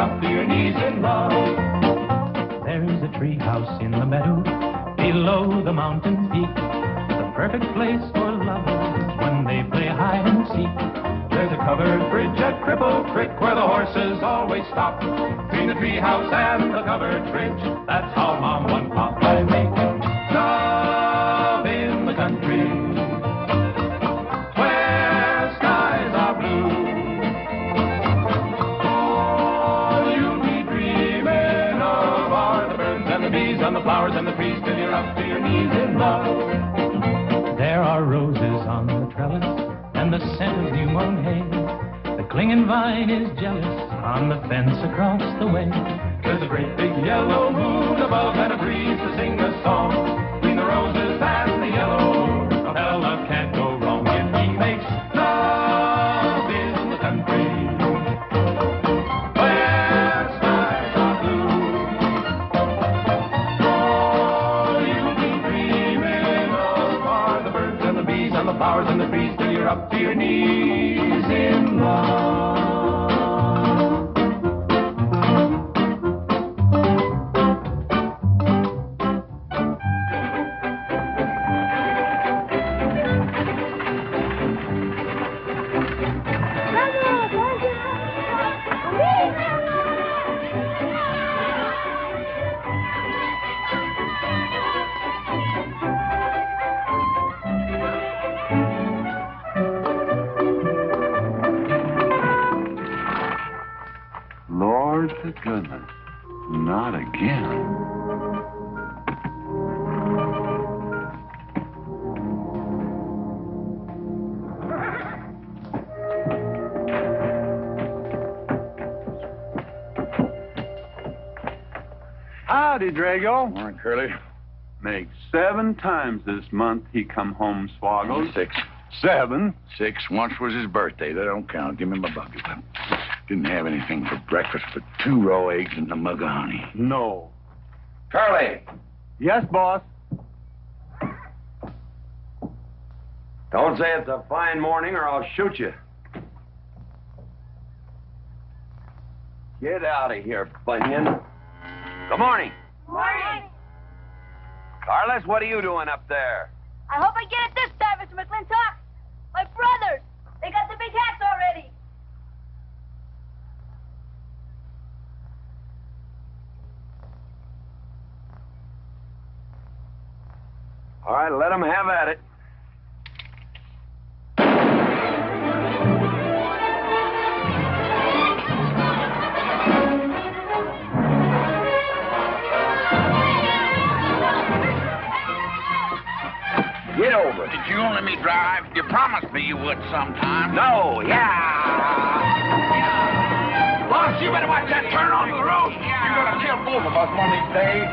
up to your knees in love. There's a tree house in the meadow below the mountain peak, the perfect place for lovers when they play hide and seek. There's a covered bridge at Cripple Creek where the horses always stop. Between the tree house and the covered bridge, that's how Mom and Pop by making love in the country where skies are blue. All you'll be dreaming of are the birds and the bees and the flowers and the trees till you're up to your knees in love. There are roses on the trellis and the scent of new mown hay. The clinging vine is jealous on the fence across the way. There's a great big yellow moon above and a breeze to sing a song. Between the roses and the yellow, a fella can't go wrong if he makes love in the country where skies are blue. All you'll be dreaming of are the birds and the bees and the flowers and the trees till you're up to your knees in love. Lord to goodness, not again. Howdy, Drago. Morning, Curly. Makes 7 times this month he come home swoggled. 6. 7? 6. Once was his birthday. That don't count. Give me my bucket. Didn't have anything for breakfast but 2 raw eggs and a mug of honey. No. Curly, Yes, boss. don't say it's a fine morning or I'll shoot you. Get out of here, Bunyan. Good morning. Morning. Carlos, what are you doing up there? I hope I get it this time, Mr. McLintock. My brothers, they got the big hats already. All right, let them have at it. Get over it. Did you let me drive? You promised me you would sometime. No, yeah. Boss, you better watch that turn onto the road. Yeah. You're gonna kill both of us one of these days.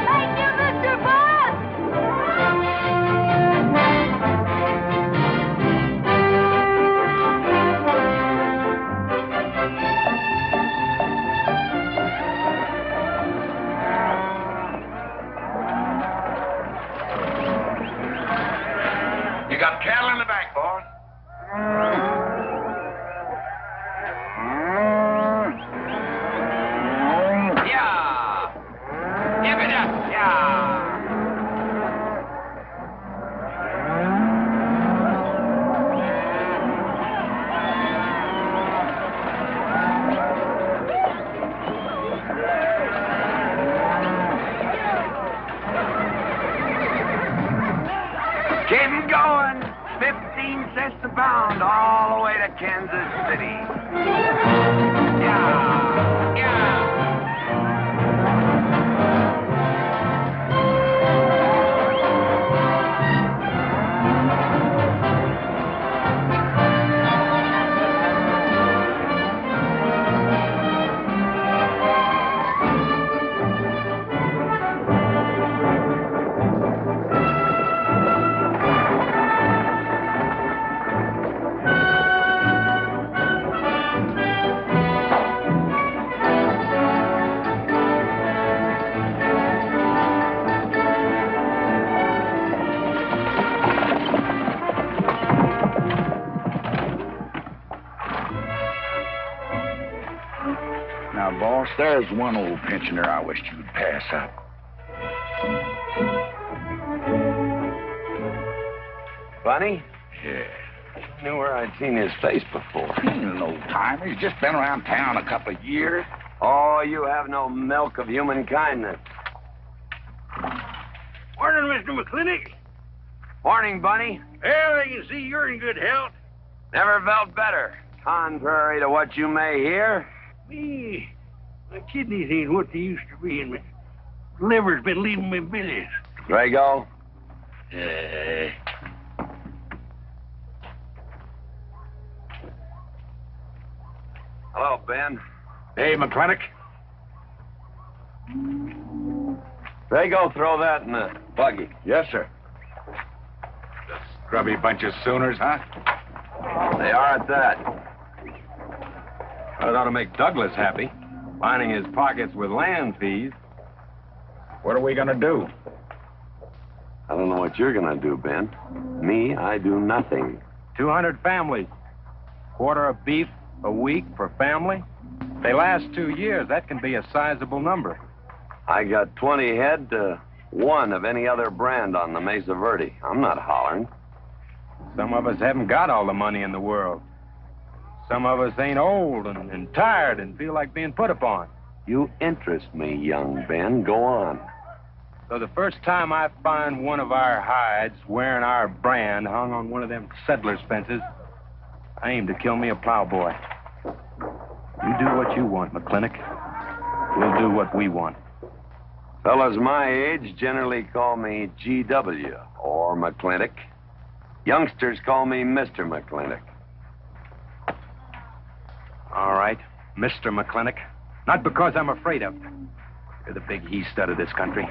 Thank you, Mr. Boss. You got cattle in the back, boss. Yeah. Give it up. Yeah. Keep 'em going. 15 cents a pound all the way to Kansas City. Yeah. Yeah. There's one old pensioner I wished you'd pass up. Bunny? Yeah. I knew where I'd seen his face before. He's an old timer. He's just been around town a couple of years. Oh, you have no milk of human kindness. Morning, Mr. McLintock. Morning, Bunny. Well, I can see you're in good health. Never felt better. Contrary to what you may hear. Me, my kidneys ain't what they used to be, and my liver's been leaving me billies. Drago? Hello, Ben. Hey, McLintock. Drago, throw that in the buggy. Yes, sir. Scrubby bunch of Sooners, huh? They are at that. That ought to make Douglas happy, lining his pockets with land fees. What are we going to do? I don't know what you're going to do, Ben. Me, I do nothing. 200 families. Quarter of beef a week per family. They last 2 years. That can be a sizable number. I got 20 head to one of any other brand on the Mesa Verde. I'm not hollering. Some of us haven't got all the money in the world. Some of us ain't old and tired and feel like being put upon. You interest me, young Ben. Go on. So the first time I find one of our hides wearing our brand hung on one of them settlers' fences, I aim to kill me a plowboy. You do what you want, McLintock. We'll do what we want. Fellas my age generally call me GW or McLintock. Youngsters call me Mr. McLintock. All right, Mr. McLintock. Not because I'm afraid of. You're the big he-stud of this country.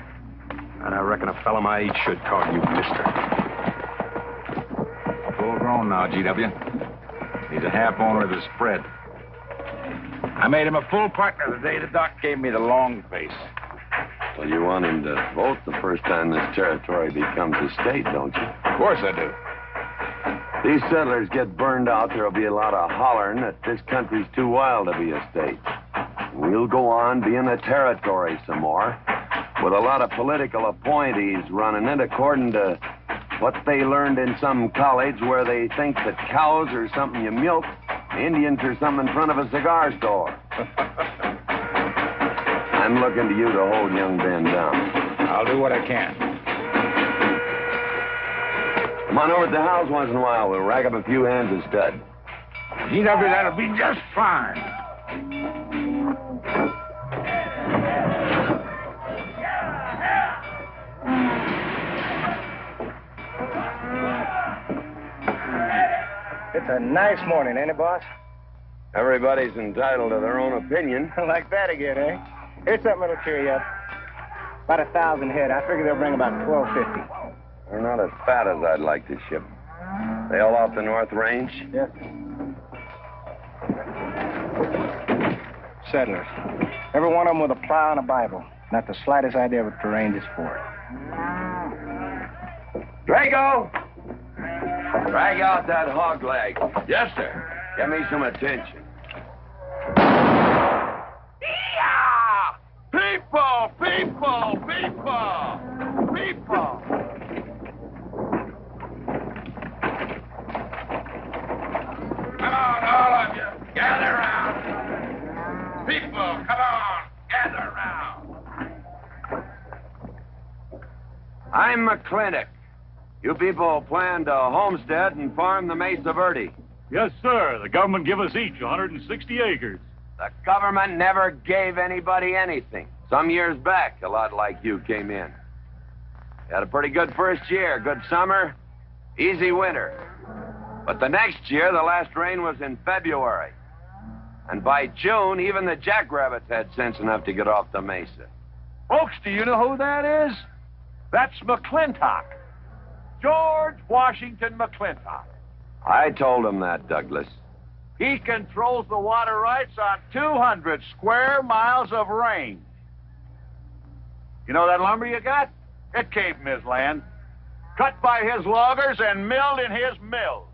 And I reckon a fellow my age should call you Mister. Full grown now, GW. He's a half owner of the spread. I made him a full partner the day the doc gave me the long face. Well, you want him to vote the first time this territory becomes a state, don't you? Of course I do. These settlers get burned out, there'll be a lot of hollering that this country's too wild to be a state. We'll go on being a territory some more, with a lot of political appointees running it according to what they learned in some college where they think that cows are something you milk, Indians are something in front of a cigar store. I'm looking to you to hold young Ben down. I'll do what I can. Come on over to the house once in a while. We'll rack up a few hands of stud. GW, that'll be just fine. It's a nice morning, ain't it, boss? Everybody's entitled to their own opinion. Like that again, eh? Here's something that'll cheer you up. About 1,000 head. I figure they'll bring about 1,250. They're not as fat as I'd like to ship. They all off the North Range? Yes. Settlers. Every one of them with a plow and a Bible. Not the slightest idea what the range is for. Drago! Drag out that hog leg. Yes, sir. Get me some attention. Yeah! People! People! People! People! Come on, all of you. Gather round. People, come on. Gather round. I'm McLintock. You people plan to homestead and farm the Mesa Verde. Yes, sir. The government give us each 160 acres. The government never gave anybody anything. Some years back, a lot like you came in. You had a pretty good first year, good summer, easy winter. But the next year, the last rain was in February. And by June, even the jackrabbits had sense enough to get off the mesa. Folks, do you know who that is? That's McLintock. George Washington McLintock. I told him that, Douglas. He controls the water rights on 200 square miles of range. You know that lumber you got? It came from his land. Cut by his loggers and milled in his mill.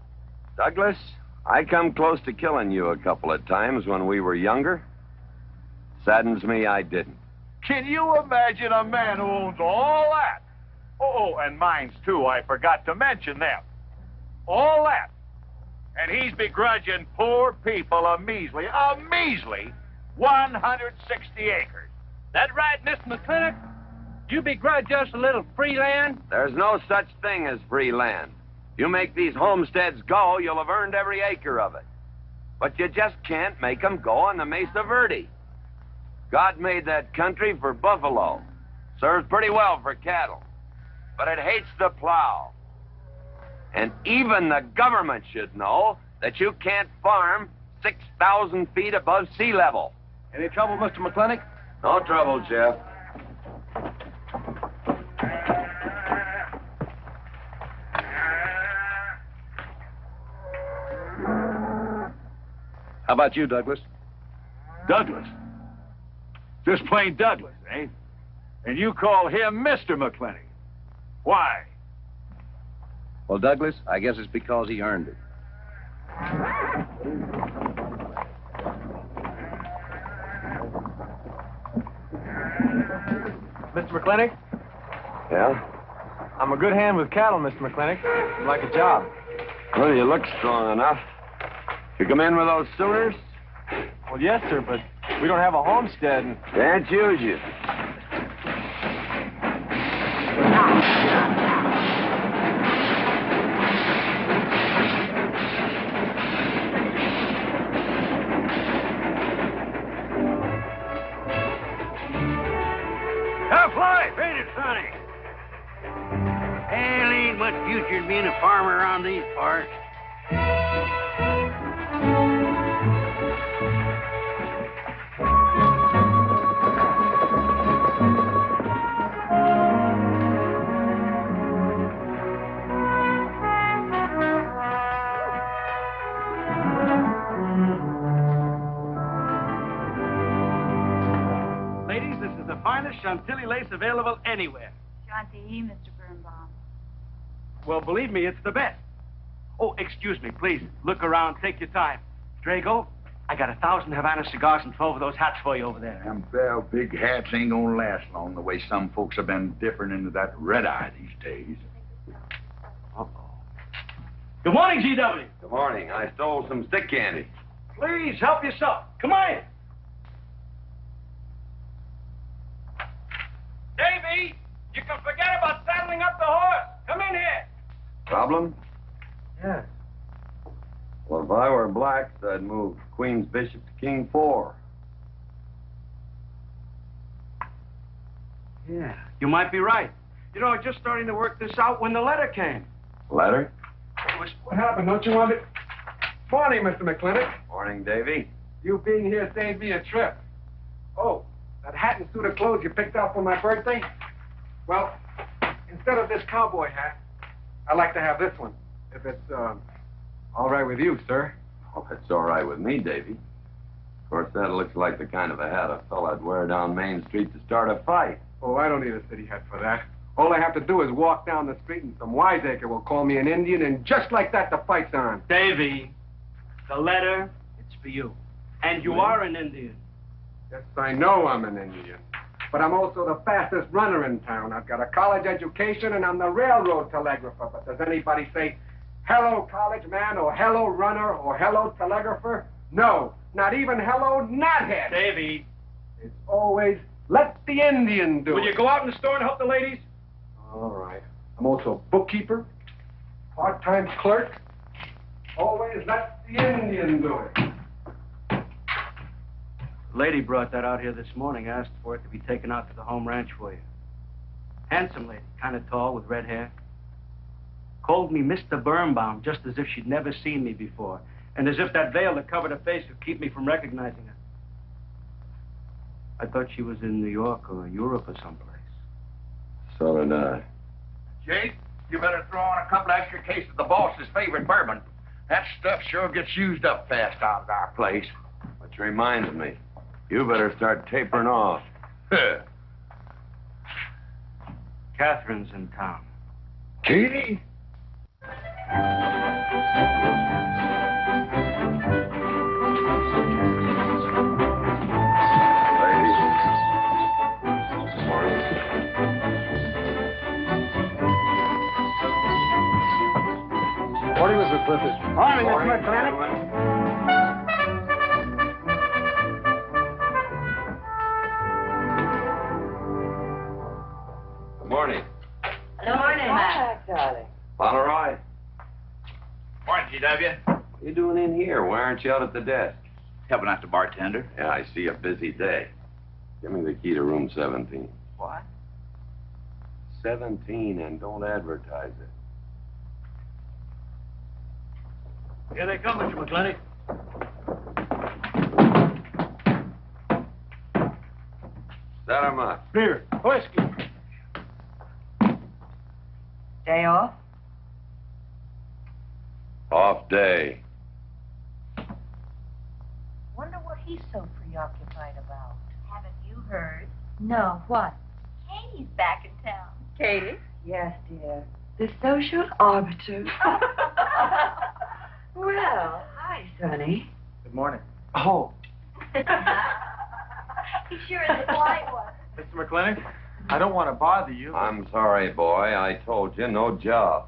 Douglas, I come close to killing you a couple of times when we were younger. Saddens me I didn't. Can you imagine a man who owns all that? Oh, and mines, too. I forgot to mention them. All that. And he's begrudging poor people a measly 160 acres. That right, Mr. McLintock? You begrudge us a little free land? There's no such thing as free land. You make these homesteads go, you'll have earned every acre of it. But you just can't make them go on the Mesa Verde. God made that country for buffalo. Serves pretty well for cattle. But it hates the plow. And even the government should know that you can't farm 6,000 feet above sea level. Any trouble, Mr. McLintock? No trouble, Jeff. How about you, Douglas? Douglas? Just plain Douglas, eh? And you call him Mr. McLintock. Why? Well, Douglas, I guess it's because he earned it. Mr. McLintock? Yeah? I'm a good hand with cattle, Mr. McLintock. I'd like a job. Well, you look strong enough. You come in with those Sooners? Well, yes, sir, but we don't have a homestead and... Can't use you. Gadfly, paint it, Sonny. Hell, ain't much future in being a farmer around these parts. Ladies, this is the finest Chantilly lace available anywhere. Chantilly, Mr. Birnbaum. Well, believe me, it's the best. Oh, excuse me, please. Look around. Take your time. Drago, I got 1,000 Havana cigars and 12 of those hats for you over there. Them fair big hats ain't gonna last long the way some folks have been dipping into that red eye these days. Uh-oh. Good morning, GW. Good morning. I stole some stick candy. Please, help yourself. Come on in. Davy, you can forget about saddling up the horse. Come in here. Problem? Yes. Well, if I were blacks, I'd move Queen's Bishop to King 4. Yeah, you might be right. You know, I was just starting to work this out when the letter came. Letter? What happened? Don't you want it? Morning, Mr. McLintock. Morning, Davy. You being here saved me a trip. Oh, that hat and suit of clothes you picked out for my birthday? Well, instead of this cowboy hat, I'd like to have this one. If it's, all right with you, sir. Oh, it's all right with me, Davy. Of course, that looks like the kind of a hat a fella'd wear down Main Street to start a fight. Oh, I don't need a city hat for that. All I have to do is walk down the street and some wiseacre will call me an Indian, and just like that, the fight's on. Davy, the letter, it's for you. And you are an Indian. Yes, I know I'm an Indian. But I'm also the fastest runner in town. I've got a college education, and I'm the railroad telegrapher. But does anybody say, hello, college man, or hello, runner, or hello, telegrapher? No, not even hello, knothead. Davy. It's always, let the Indian do it. Will you go out in the store and help the ladies? All right. I'm also bookkeeper, part-time clerk. Always let the Indian do it. Lady brought that out here this morning, asked for it to be taken out to the home ranch for you. Handsome lady, kind of tall with red hair. Called me Mr. Birnbaum, just as if she'd never seen me before, and as if that veil that covered her face would keep me from recognizing her. I thought she was in New York or Europe or someplace. So did I. Jake, you better throw on a couple of extra cases of the boss's favorite bourbon. That stuff sure gets used up fast out at our place. Which reminds me, you better start tapering off. Katherine's in town. Katie? Lady Mr. Clifford. Morning, Mr. McLintock. Good morning. Good morning, Matt. darling. Pomeroy, Morning, GW. what are you doing in here? Why aren't you out at the desk? Helping out the bartender. Yeah, I see a busy day. Give me the key to room 17. What? 17, and don't advertise it. Here they come, Mr. McLintock. Set 'em up. Beer, whiskey. Day off? Off day. Wonder what he's so preoccupied about. Haven't you heard? No, what? Katie's back in town. Katie? Yes, dear. The social arbiter. Well, hi, Sonny. Good morning. Oh, He sure is a polite one. Mr. McLintock, I don't want to bother you. I'm sorry, boy. I told you, no job.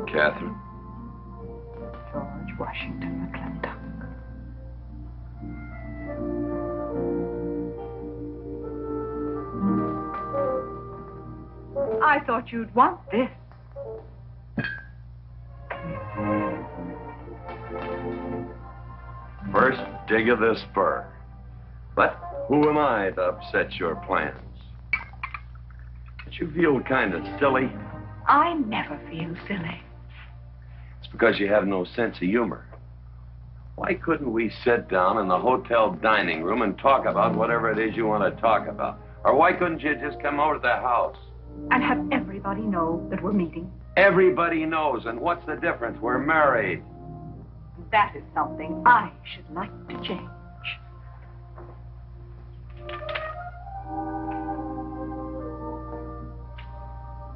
Katherine. George Washington McLintock. I thought you'd want this. First dig of the spur. But who am I to upset your plans? Don't you feel kind of silly? I never feel silly. It's because you have no sense of humor. Why couldn't we sit down in the hotel dining room and talk about whatever it is you want to talk about? Or why couldn't you just come over to the house? And have everybody know that we're meeting. Everybody knows, and what's the difference? We're married. That is something I should like to change.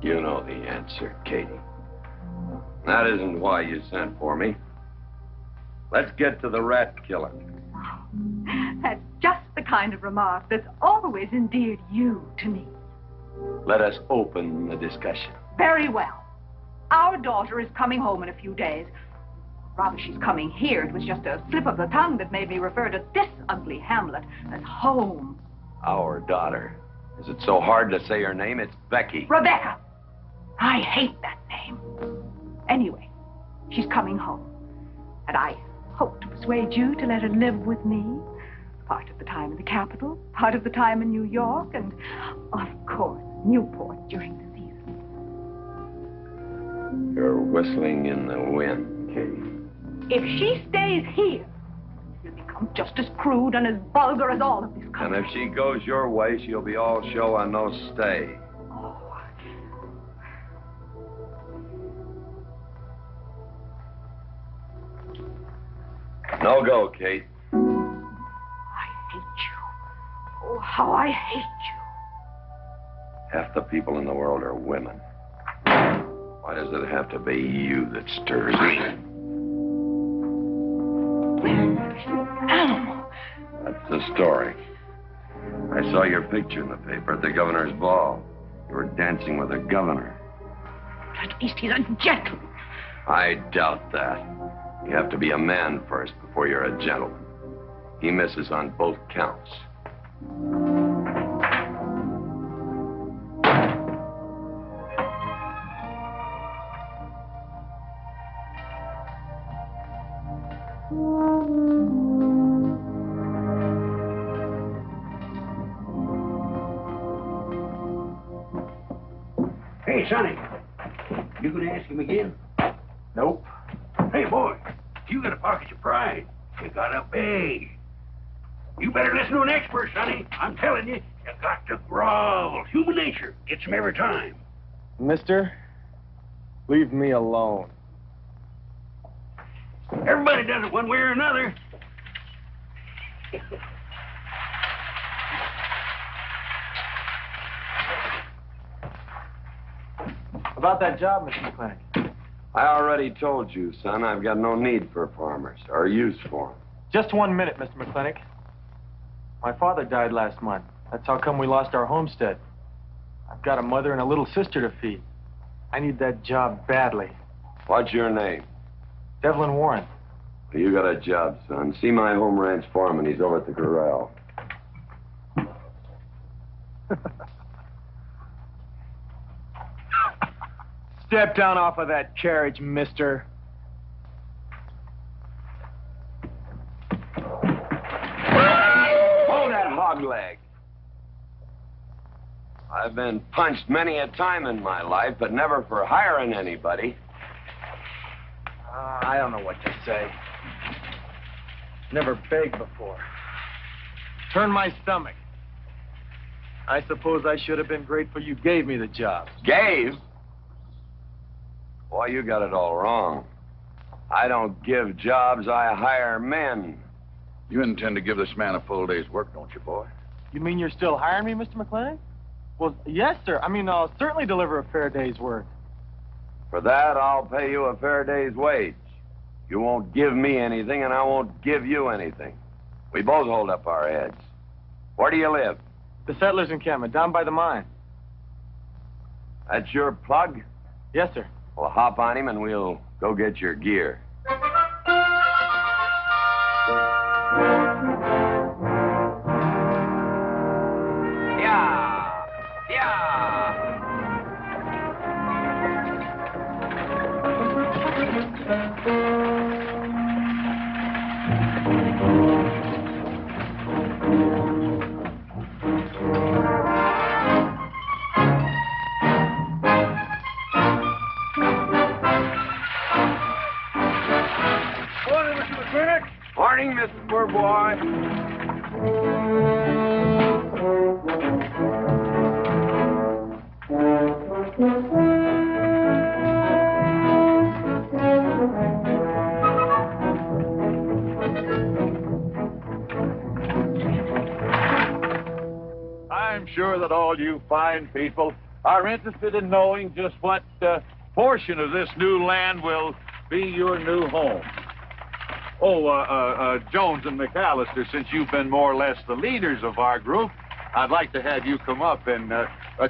You know the answer, Katie. That isn't why you sent for me. Let's get to the rat killing. That's just the kind of remark that's always endeared you to me. Let us open the discussion. Very well. Our daughter is coming home in a few days. Rather, she's coming here. It was just a slip of the tongue that made me refer to this ugly hamlet as home. Our daughter. Is it so hard to say her name? It's Becky. Rebecca. I hate that name. Anyway, she's coming home. And I hope to persuade you to let her live with me. Part of the time in the capital, part of the time in New York, and, of course, Newport during the season. You're whistling in the wind, Katie. If she stays here, she'll become just as crude and as vulgar as all of this And country. if she goes your way, she'll be all show and no stay. Oh, No go, Kate. I hate you. Oh, how I hate you. Half the people in the world are women. Why does it have to be you that stirs me? Animal. That's the story. I saw your picture in the paper at the governor's ball. You were dancing with the governor. At least he's a gentleman. I doubt that. You have to be a man first before you're a gentleman. He misses on both counts. Hey, Sonny, you gonna ask him again? Nope. Hey, boy, you gotta pocket your pride. You gotta beg. You better listen to an expert, Sonny. I'm telling you, you got to grovel. Human nature gets him every time. Mister, leave me alone. Everybody does it one way or another. About that job, Mr. McLintock. I already told you, son, I've got no need for farmers or use for them. Just 1 minute, Mr. McLintock. My father died last month. That's how come we lost our homestead. I've got a mother and a little sister to feed. I need that job badly. What's your name? Devlin Warren. You got a job, son. See my home ranch foreman. He's over at the corral. Step down off of that carriage, mister. Hold that hog leg. I've been punched many a time in my life, but never for hiring anybody. I don't know what to say. Never begged before. Turn my stomach. I suppose I should have been grateful you gave me the job. Gave? Boy, you got it all wrong. I don't give jobs, I hire men. You intend to give this man a full day's work, don't you, boy? You mean you're still hiring me, Mr. McLintock? Well, yes, sir. I mean, I'll certainly deliver a fair day's work. For that, I'll pay you a fair day's wage. You won't give me anything, and I won't give you anything. We both hold up our heads. Where do you live? The settlers' encampment, down by the mine. That's your plug? Yes, sir. Well, hop on him, and we'll go get your gear. Morning, Mr. Poor Boy. I'm sure that all you fine people are interested in knowing just what portion of this new land will be your new home. Oh, Jones and McAllister, since you've been more or less the leaders of our group, I'd like to have you come up and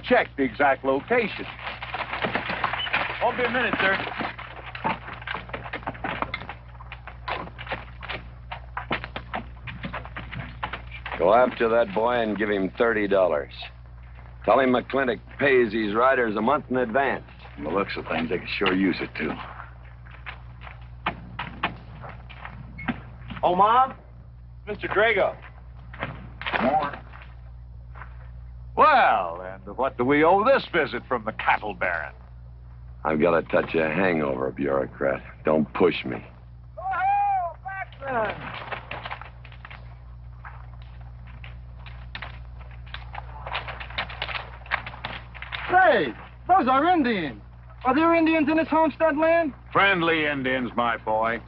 check the exact location. Won't be a minute, sir. Go after that boy and give him $30. Tell him McLintock pays these riders a month in advance. From the looks of things, they could sure use it, too. Oh, Mom? Mr. Drago. More. Well, and what do we owe this visit from the cattle baron? I've got a touch of hangover, bureaucrat. Don't push me. Oh, Batman! Say, those are Indians. Are there Indians in this homestead land? Friendly Indians, my boy.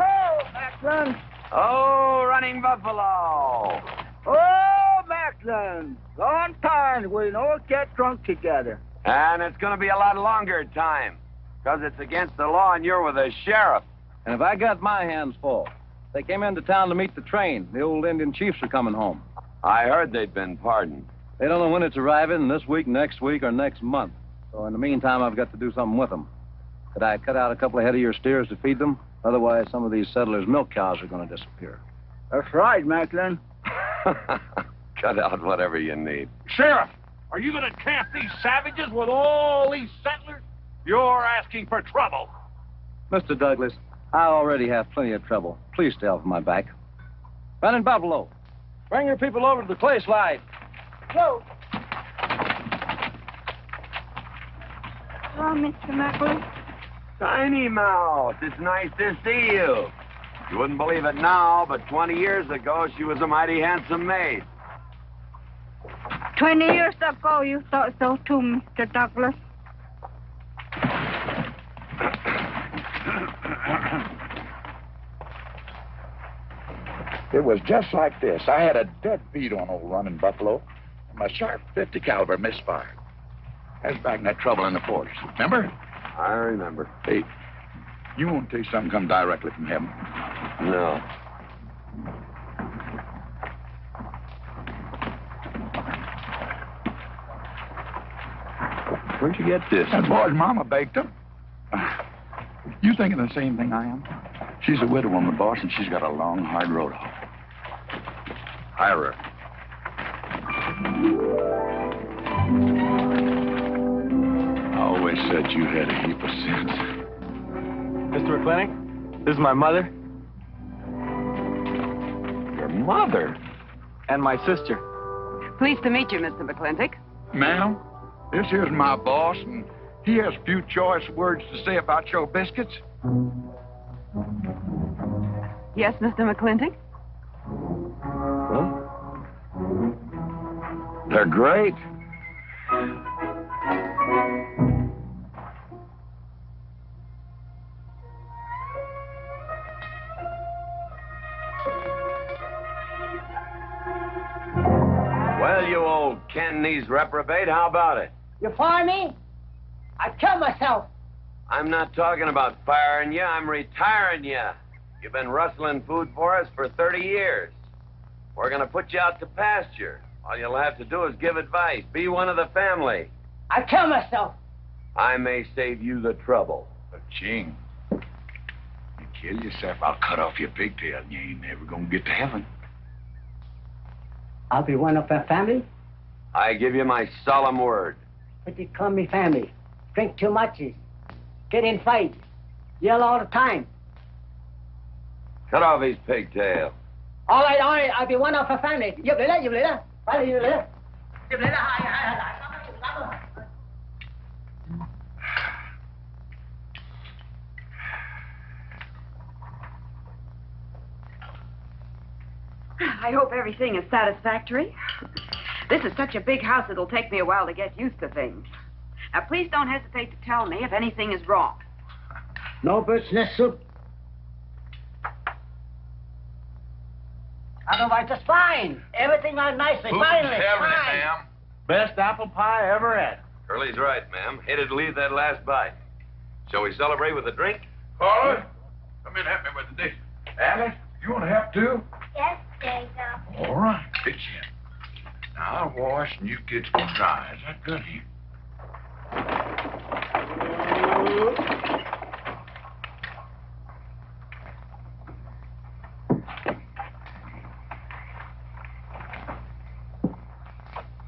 Oh, Macklin! Oh, running buffalo. Oh, Macklin! Long time we don't get drunk together. And it's going to be a lot longer time, because it's against the law and you're with the sheriff. And if I got my hands full, they came into town to meet the train. The old Indian chiefs are coming home. I heard they'd been pardoned. They don't know when it's arriving, this week, next week, or next month. So in the meantime, I've got to do something with them. Could I cut out a couple of head of your steers to feed them? Otherwise, some of these settlers' milk cows are going to disappear. That's right, Macklin. Cut out whatever you need. Sheriff, are you going to camp these savages with all these settlers? You're asking for trouble. Mr. Douglas, I already have plenty of trouble. Please stay off my back. Running Buffalo, bring your people over to the clay slide. Go. Hello, Mr. Macklin. Tiny Mouse, it's nice to see you. You wouldn't believe it now, but 20 years ago, she was a mighty handsome maid. 20 years ago, you thought so too, Mr. Douglas. It was just like this. I had a dead beat on old running buffalo, and my sharp 50 caliber misfired. I was back in that trouble in the forest. Remember? I remember. Hey, you won't tell you something come directly from heaven? No. Where'd you get this? That boy's mama baked them. You thinking the same thing I am? She's a widow woman, boss, and she's got a long, hard road home. Hire her. I always said you had a heap of sense. Mr. McLintock, this is my mother. Your mother? And my sister. Pleased to meet you, Mr. McLintock. Ma'am, this here's my boss, and he has a few choice words to say about your biscuits. Yes, Mr. McLintock? Well, they're great. Well, you old Cantonese reprobate, how about it? You fire me? I'd kill myself. I'm not talking about firing you, I'm retiring you. You've been rustling food for us for 30 years. We're gonna put you out to pasture. All you'll have to do is give advice. Be one of the family. I'd kill myself. I may save you the trouble. But, Ching, you kill yourself, I'll cut off your pigtail and you ain't never gonna get to heaven. I'll be one of our family. I give you my solemn word. But you call me family. Drink too much. Get in fight. Yell all the time. Cut off his pigtail. All right, I'll be one of our family. You believe that? You believe that? You believe that? I hope everything is satisfactory. This is such a big house, it'll take me a while to get used to things. Now, please don't hesitate to tell me if anything is wrong. No bird's nest soup. Otherwise, it's fine. Everything runs nicely. Finally, fine. Ma'am. Best apple pie I ever had. Curly's right, ma'am. Hated to leave that last bite. Shall we celebrate with a drink? Carla, come in and help me with the dishes. Alice, you want to help too? Yes, Jacob. All right, pitch in. Now I'll wash and you kids can dry. Is that good here?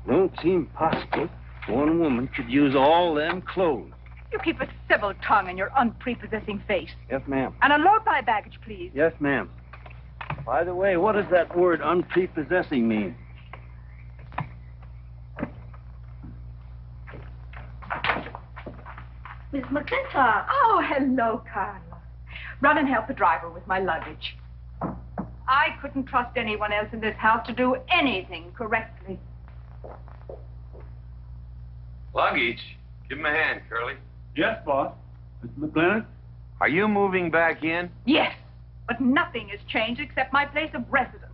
Don't seem possible one woman could use all them clothes. You keep a civil tongue and your unprepossessing face. Yes, ma'am. And unload my baggage, please. Yes, ma'am. By the way, what does that word unprepossessing mean? Miss McLintock. Oh, hello, Carla. Run and help the driver with my luggage. I couldn't trust anyone else in this house to do anything correctly. Luggage? Give him a hand, Curly. Yes, boss. Mr. McLintock? Are you moving back in? Yes, but nothing has changed except my place of residence.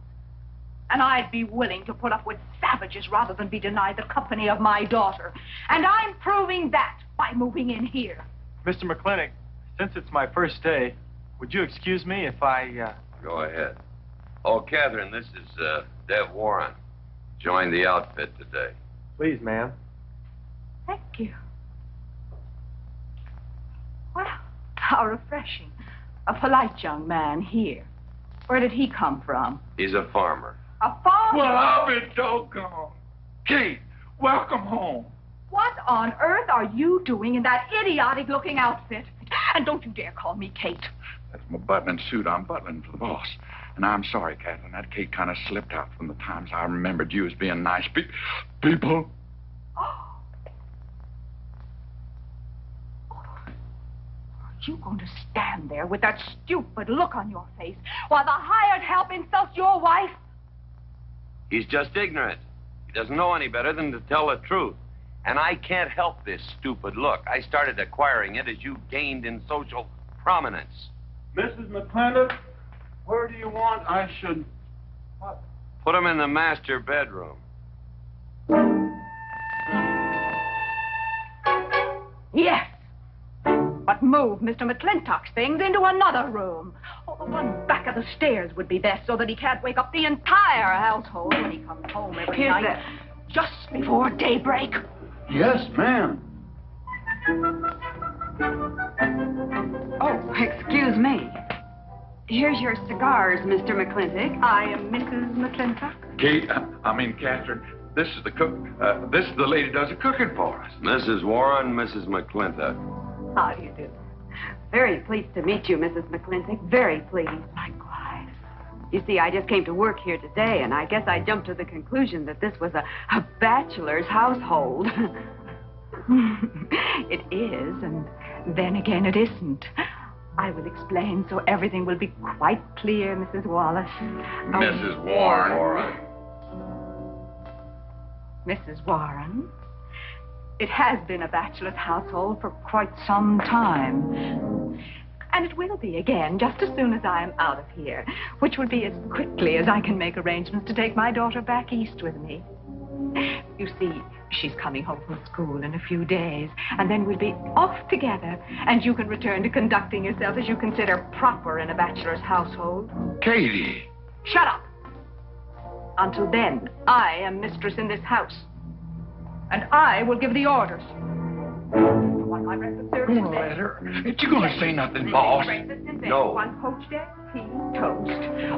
And I'd be willing to put up with savages rather than be denied the company of my daughter. And I'm proving that by moving in here. Mr. McLintock, since it's my first day, would you excuse me if I, Go ahead. Oh, Katherine, this is, Dev Warren. Joined the outfit today. Please, ma'am. Thank you. Well, how refreshing. A polite young man here. Where did he come from? He's a farmer. A farmer? Well, I'll be doggone. Kate, welcome home. What on earth are you doing in that idiotic-looking outfit? And don't you dare call me Kate. That's my butling suit. I'm butling for the boss. And I'm sorry, Katherine. That Kate kind of slipped out from the times I remembered you as being nice people. Are you going to stand there with that stupid look on your face while the hired help insults your wife? He's just ignorant. He doesn't know any better than to tell the truth. And I can't help this stupid look. I started acquiring it as you gained in social prominence. Mrs. McLintock, where do you want I should What? Put him in the master bedroom. Yes. But move Mr. McLintock's things into another room. Oh, the one back of the stairs would be best so that he can't wake up the entire household when he comes home every night. Just before daybreak. Yes, ma'am. Oh, excuse me. Here's your cigars, Mr. McLintock. I am Mrs. McLintock. Katherine, this is the cook. This is the lady does the cooking for us. Mrs. Warren, Mrs. McLintock. How do you do? Very pleased to meet you, Mrs. McLintock. Very pleased. Likewise. You see, I just came to work here today, and I guess I jumped to the conclusion that this was a bachelor's household. It is, and then again it isn't. I will explain so everything will be quite clear, Mrs. Wallace. Mrs. Warren. Mrs. Warren, it has been a bachelor's household for quite some time. And it will be again just as soon as I am out of here, which will be as quickly as I can make arrangements to take my daughter back east with me. You see, she's coming home from school in a few days, and then we'll be off together, and you can return to conducting yourself as you consider proper in a bachelor's household. Katie. Shut up. Until then, I am mistress in this house, and I will give the orders. You want my breakfast service? Don't let her. Ain't you gonna say nothing, boss? No. One poached egg, tea, toast.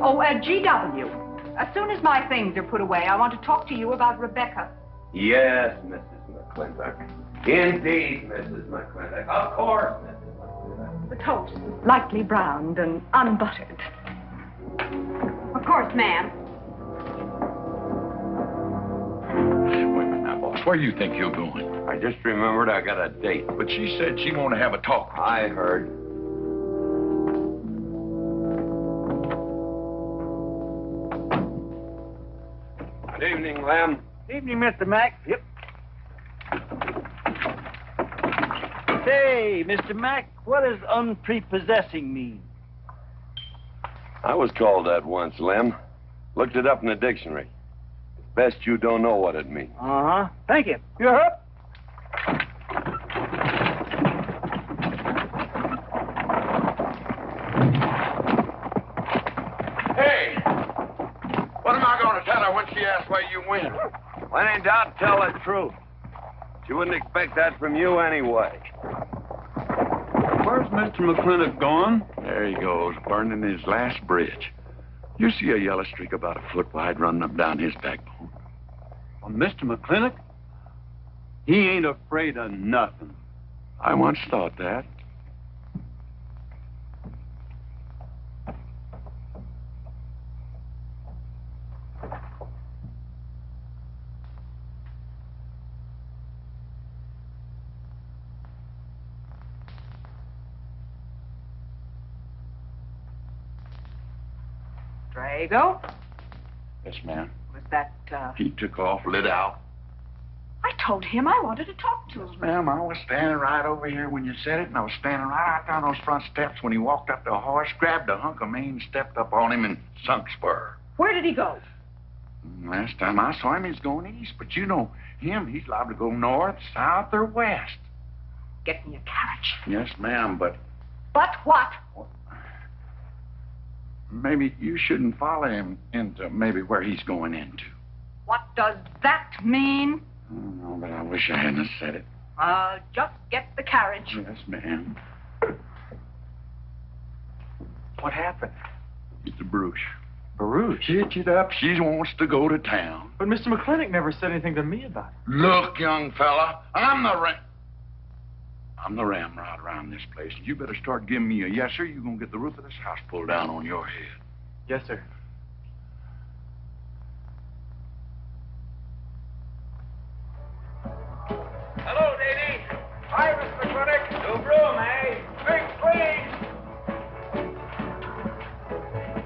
Oh, GW. As soon as my things are put away, I want to talk to you about Rebecca. Yes, Mrs. McLintock. Indeed, Mrs. McLintock. Of course, Mrs. McLintock. The toast, lightly browned and unbuttered. Of course, ma'am. Wait a minute now, boss. Where do you think you're going? I just remembered I got a date. But she said she wanted to have a talk. I heard. Good evening, Lem. Evening, Mr. Mack. Yep. Say, Mr. Mack, what does unprepossessing mean? I was called that once, Lem. Looked it up in the dictionary. It's best you don't know what it means. Uh-huh. Thank you. You're up. Hey! What am I going to tell her when she asks where you went? When in doubt, tell the truth. She wouldn't expect that from you anyway. Where's Mr. McLintock going? There he goes, burning his last bridge. You see a yellow streak about a foot wide running up down his backbone. Well, Mr. McLintock? He ain't afraid of nothing. I once thought that. Drago? Yes, ma'am. Was that, He took off, lit out. I told him I wanted to talk to him. Ma'am, I was standing right over here when you said it, and I was standing right out down those front steps when he walked up to a horse, grabbed a hunk of mane, stepped up on him, and sunk spur. Where did he go? Last time I saw him, he's going east. But you know him, he's liable to go north, south, or west. Get me a carriage. Yes, ma'am, but But what? maybe you shouldn't follow him into maybe where he's going into. What does that mean? I don't know, but I wish I hadn't said it. I'll just get the carriage. Yes, ma'am. What happened? It's a Bruce. Baruch? She hitched it up. She wants to go to town. But Mr. McLintock never said anything to me about it. Look, young fella, I'm the ramrod around this place. You better start giving me a yes, sir. You're going to get the roof of this house pulled down on your head. Yes, sir. Hello, Dady. Hi, Mr. McLintock. No broom, eh? Drinks, please.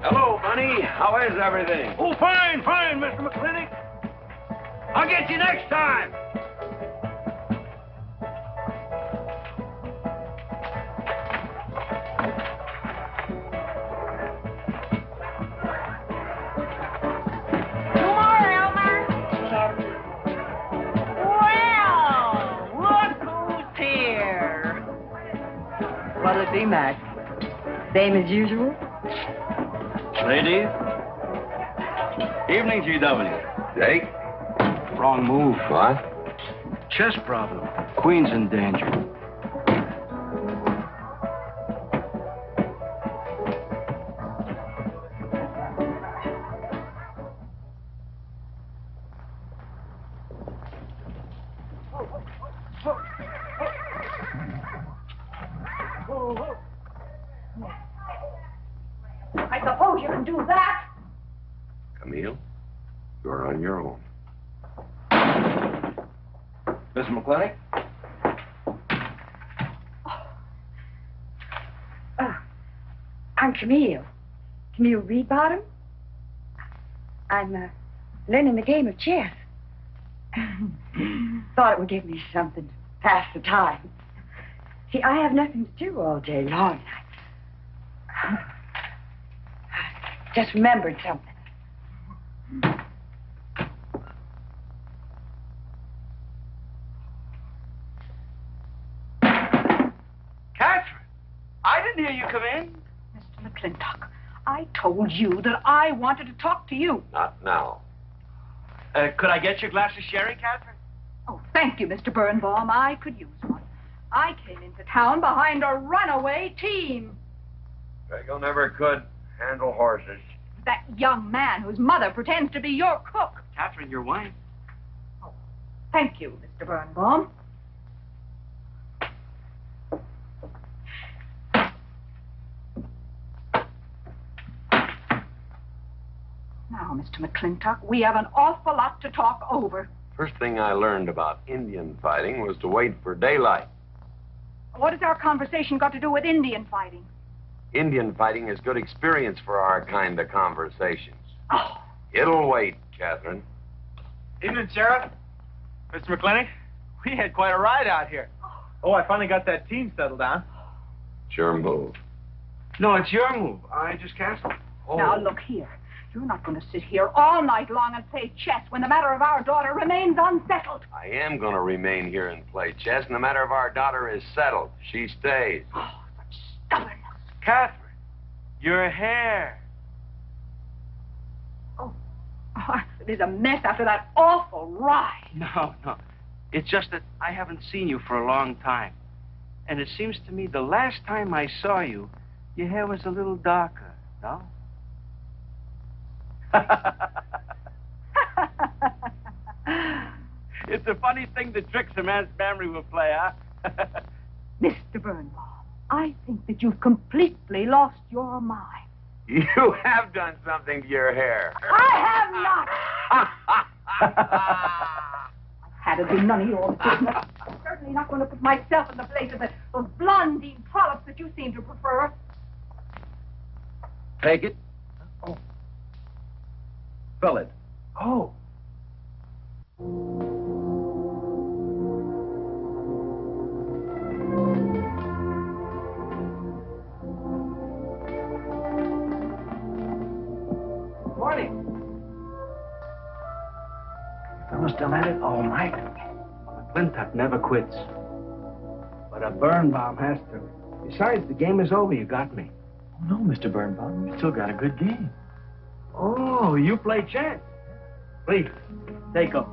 Hello, Bunny. How is everything? Oh, fine, Mr. McLintock. I'll get you next time. see, Mac. Same as usual? Ladies. Evening, GW. Jake? Wrong move. What? Chest problem. Queen's in danger. I suppose you can do that. Camille, you're on your own. Mr. McLintock? I'm Camille. Camille Reedbottom. I'm learning the game of chess. Thought it would give me something to pass the time. See, I have nothing to do all day long. I just remembered something. Katherine, I didn't hear you come in. Mr. McLintock, I told you that I wanted to talk to you. Not now. Could I get you a glass of sherry, Katherine? Oh, thank you, Mr. Birnbaum. I could use one. I came into town behind a runaway team. Drago never could handle horses. That young man whose mother pretends to be your cook. Katherine, your wife. Oh, thank you, Mr. Birnbaum. Now, Mr. McLintock, we have an awful lot to talk over. First thing I learned about Indian fighting was to wait for daylight. What has our conversation got to do with Indian fighting? Indian fighting is good experience for our kind of conversations. Oh. It'll wait, Katherine. Evening, Sheriff. Mr. McLintock, we had quite a ride out here. Oh, I finally got that team settled down. Sure move. No, it's your move. I just canceled. Oh. Now, look here. You're not going to sit here all night long and play chess when the matter of our daughter remains unsettled. I am going to remain here and play chess, and the matter of our daughter is settled. She stays. Oh, such stubbornness. Katherine, your hair. Oh, it is a mess after that awful ride. No. It's just that I haven't seen you for a long time. And it seems to me the last time I saw you, your hair was a little darker, no? It's a funny thing the tricks a man's memory will play, huh? Mr. Birnbaum, I think that you've completely lost your mind. You have done something to your hair. I have not. Had it been none of your business. I'm certainly not going to put myself in the place of those blondine trollops that you seem to prefer. Take it. Oh. Fill it. Oh. Morning. Fellow still at it all night. McLintock never quits. But a Birnbaum has to. Besides, the game is over. You got me. Oh, no, Mr. Birnbaum. You still got a good game. Oh, you play chess. Please, take them.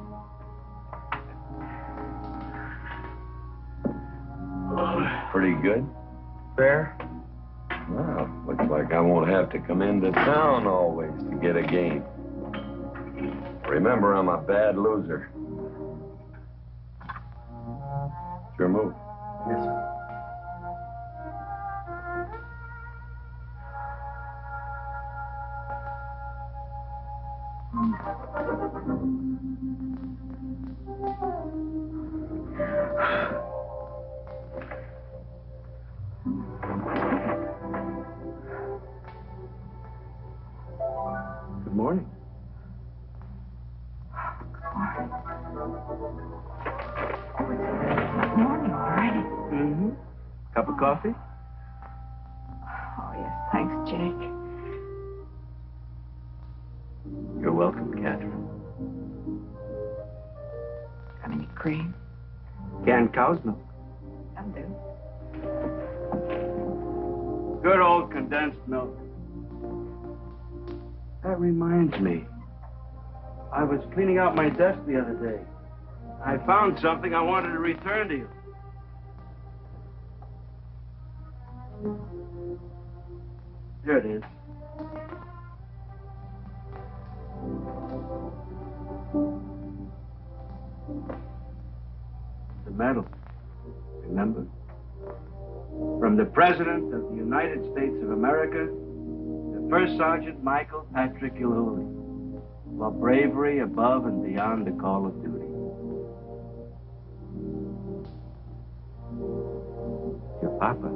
Pretty good. Fair. Well, looks like I won't have to come into town always to get a game. Remember, I'm a bad loser. Sure move. Yes, sir. Good morning. Good morning already. Mm-hmm. Cup of coffee? Oh, yes. Thanks, Jake. You're welcome, Katherine. Got any cream? Canned cow's milk. That'll do. Good old condensed milk. That reminds me. I was cleaning out my desk the other day. I found something I wanted to return to you. Here it is. The medal. Remember? From the President of the United States of America, the First Sergeant Michael Patrick Gilhooly, for bravery above and beyond the call of duty. Your papa.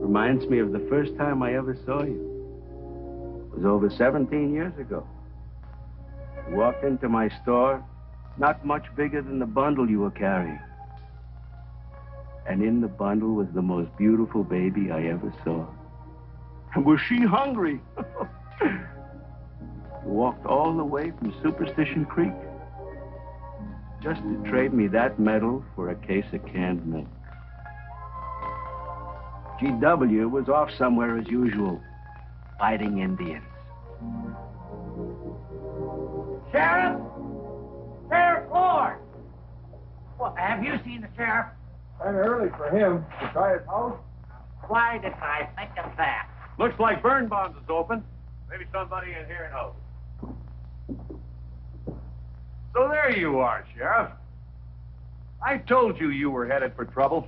Reminds me of the first time I ever saw you. It was over 17 years ago. You walked into my store, not much bigger than the bundle you were carrying. And in the bundle was the most beautiful baby I ever saw. And was she hungry? You walked all the way from Superstition Creek just to trade me that medal for a case of canned milk. GW was off somewhere as usual, fighting Indians. Sheriff! Sheriff Lord! Well, have you seen the sheriff? Kind of early for him. To try his house? Why did I think of that? Looks like Birnbaum's is open. Maybe somebody in here knows. So there you are, Sheriff. I told you you were headed for trouble.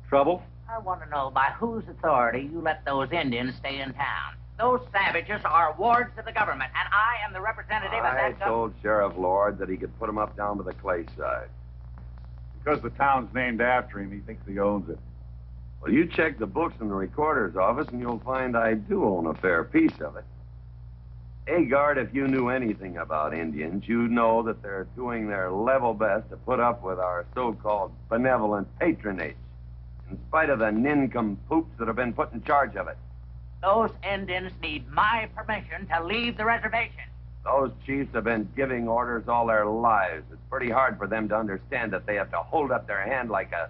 Trouble? I want to know by whose authority you let those Indians stay in town. Those savages are wards of the government, and I am the representative of I that told Sheriff Lord that he could put him up down to the clay side. Because the town's named after him, he thinks he owns it. Well, you check the books in the recorder's office, and you'll find I do own a fair piece of it. Agard, if you knew anything about Indians, you'd know that they're doing their level best to put up with our so-called benevolent patronage, in spite of the nincompoops that have been put in charge of it. Those Indians need my permission to leave the reservation. Those chiefs have been giving orders all their lives. It's pretty hard for them to understand that they have to hold up their hand like a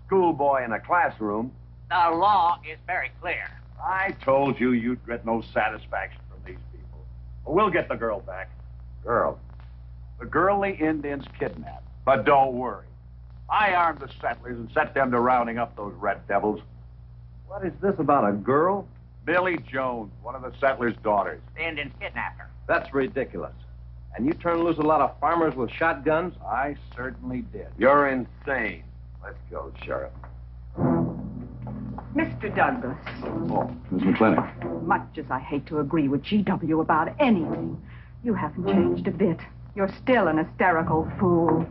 schoolboy in a classroom. The law is very clear. I told you you'd get no satisfaction from these people. But we'll get the girl back. Girl? The girl the Indians kidnapped. But don't worry. I armed the settlers and set them to rounding up those red devils. What is this about a girl? Billy Jones, one of the settlers' daughters. The Indians kidnapped her. That's ridiculous. And you turn loose a lot of farmers with shotguns? I certainly did. You're insane. Let's go, Sheriff. Mr. Douglas, Oh, Miss McLintock. much as I hate to agree with GW about anything, you haven't changed a bit. You're still an hysterical fool.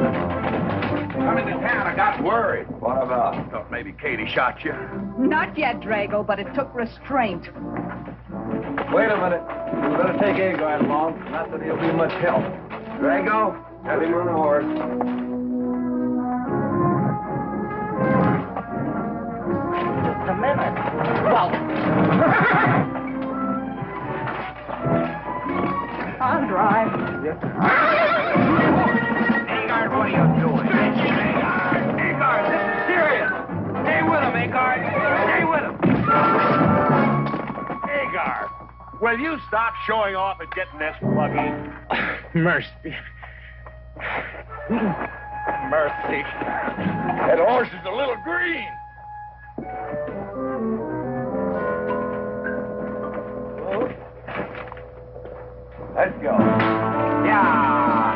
Coming to town, I got worried. What about? Thought maybe Katie shot you. Not yet, Drago, but it took restraint. Wait a minute. You better take Agard along. Not that he'll be much help. Drago, have him on the horse. Just a minute. Well, I'll drive. Agard, what are you doing? Agard, this is serious. Stay with him, Agard. Stay with him. Agard, will you stop showing off and getting this buggy? Mercy. Mercy. That horse is a little green. Let's go. yeah.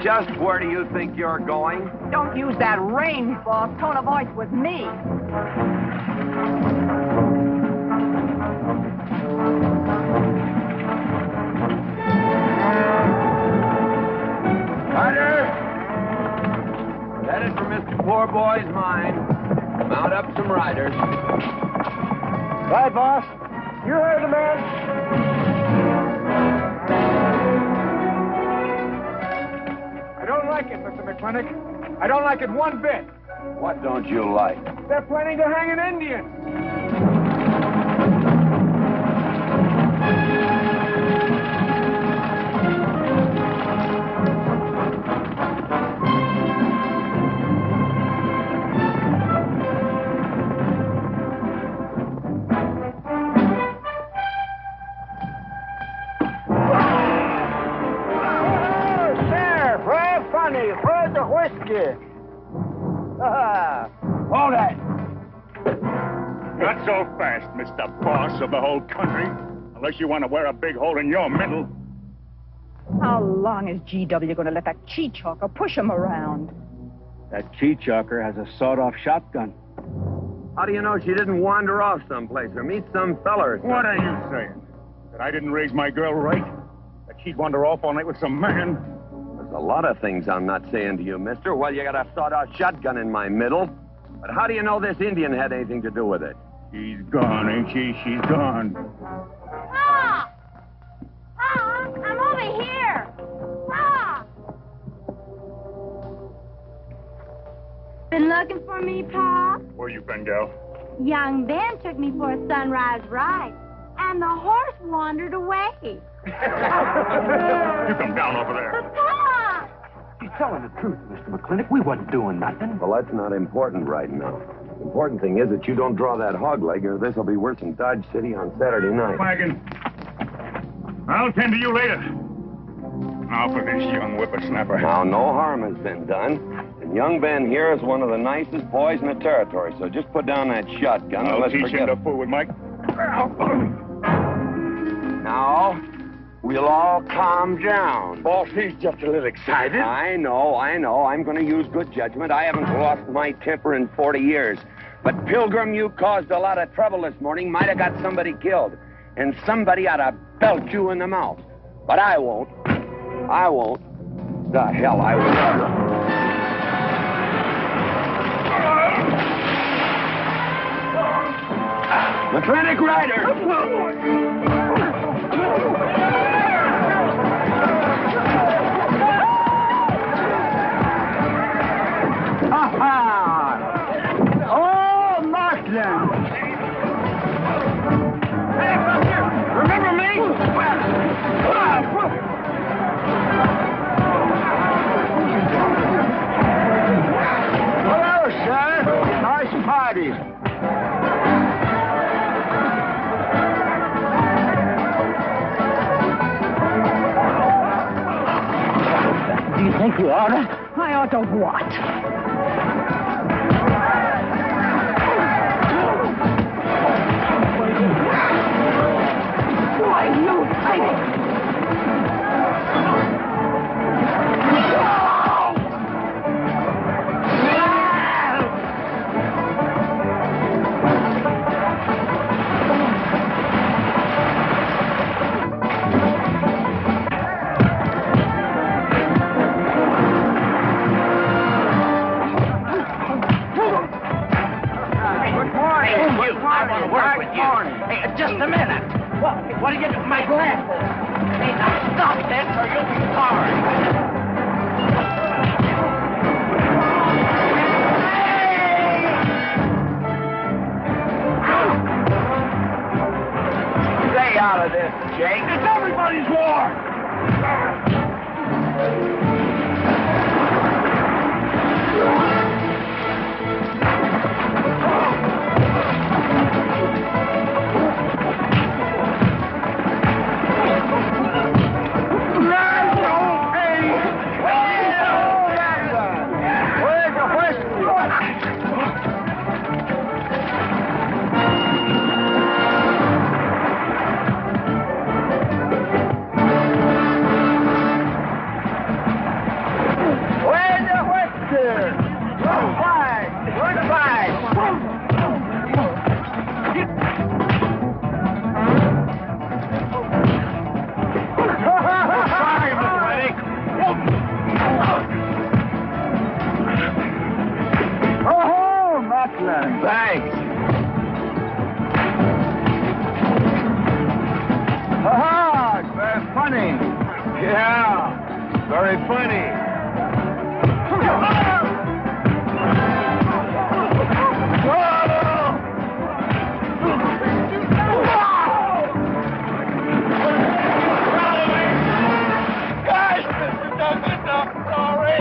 Just where do you think you're going? Don't use that range boss tone of voice with me. Carter! Headed for Mr. Poor Boy's mine. Mount up some riders. Right, boss. You heard the man. I don't like it, Mr. McLintock. I don't like it one bit. What don't you like? They're planning to hang an Indian. doggy. Hold that. Not so fast, Mr. Boss of the whole country. Unless you want to wear a big hole in your middle. How long is GW going to let that cheechawker push him around? That cheechawker has a sawed-off shotgun. How do you know she didn't wander off someplace or meet some fella or something? What are you saying? That I didn't raise my girl right? That she'd wander off all night with some man? There's a lot of things I'm not saying to you, mister. Well, you got a sawed-off shotgun in my middle. But how do you know this Indian had anything to do with it? She's gone, ain't she? She's gone. Pa! Pa, I'm over here. Pa! Been looking for me, Pa? Where you been, gal? Young Ben took me for a sunrise ride, and the horse wandered away. You come down over there. But, Pa! She's telling the truth, Mr. McLintock. We wasn't doing nothing. Well, that's not important right now. The important thing is that you don't draw that hog leg, or this will be worse than Dodge City on Saturday night. Wagon. I'll tend to you later. Now for this young whippersnapper. Now, no harm has been done. And young Ben here is one of the nicest boys in the territory, so just put down that shotgun and I'll let's teach forget him to it. fool with Mike. Now, we'll all calm down. Boss, he's just a little excited. I know. I'm going to use good judgment. I haven't lost my temper in 40 years. But, Pilgrim, you caused a lot of trouble this morning. Might have got somebody killed. And somebody ought to belt you in the mouth. But I won't. The hell I won't. McLintock Rider! Oh, Markland! Hey, come here! Remember me? Hello, sir. Nice party. Do you think we ought to? I ought to what? Why, you think? Just a minute. What are you doing? My glasses. Hey, now stop this or you'll be sorry. Stay out of this, Jake. It's everybody's war. Thanks. Ha-ha! It's very funny. Yeah, very funny. Guys, Mr. Douglas, I'm sorry.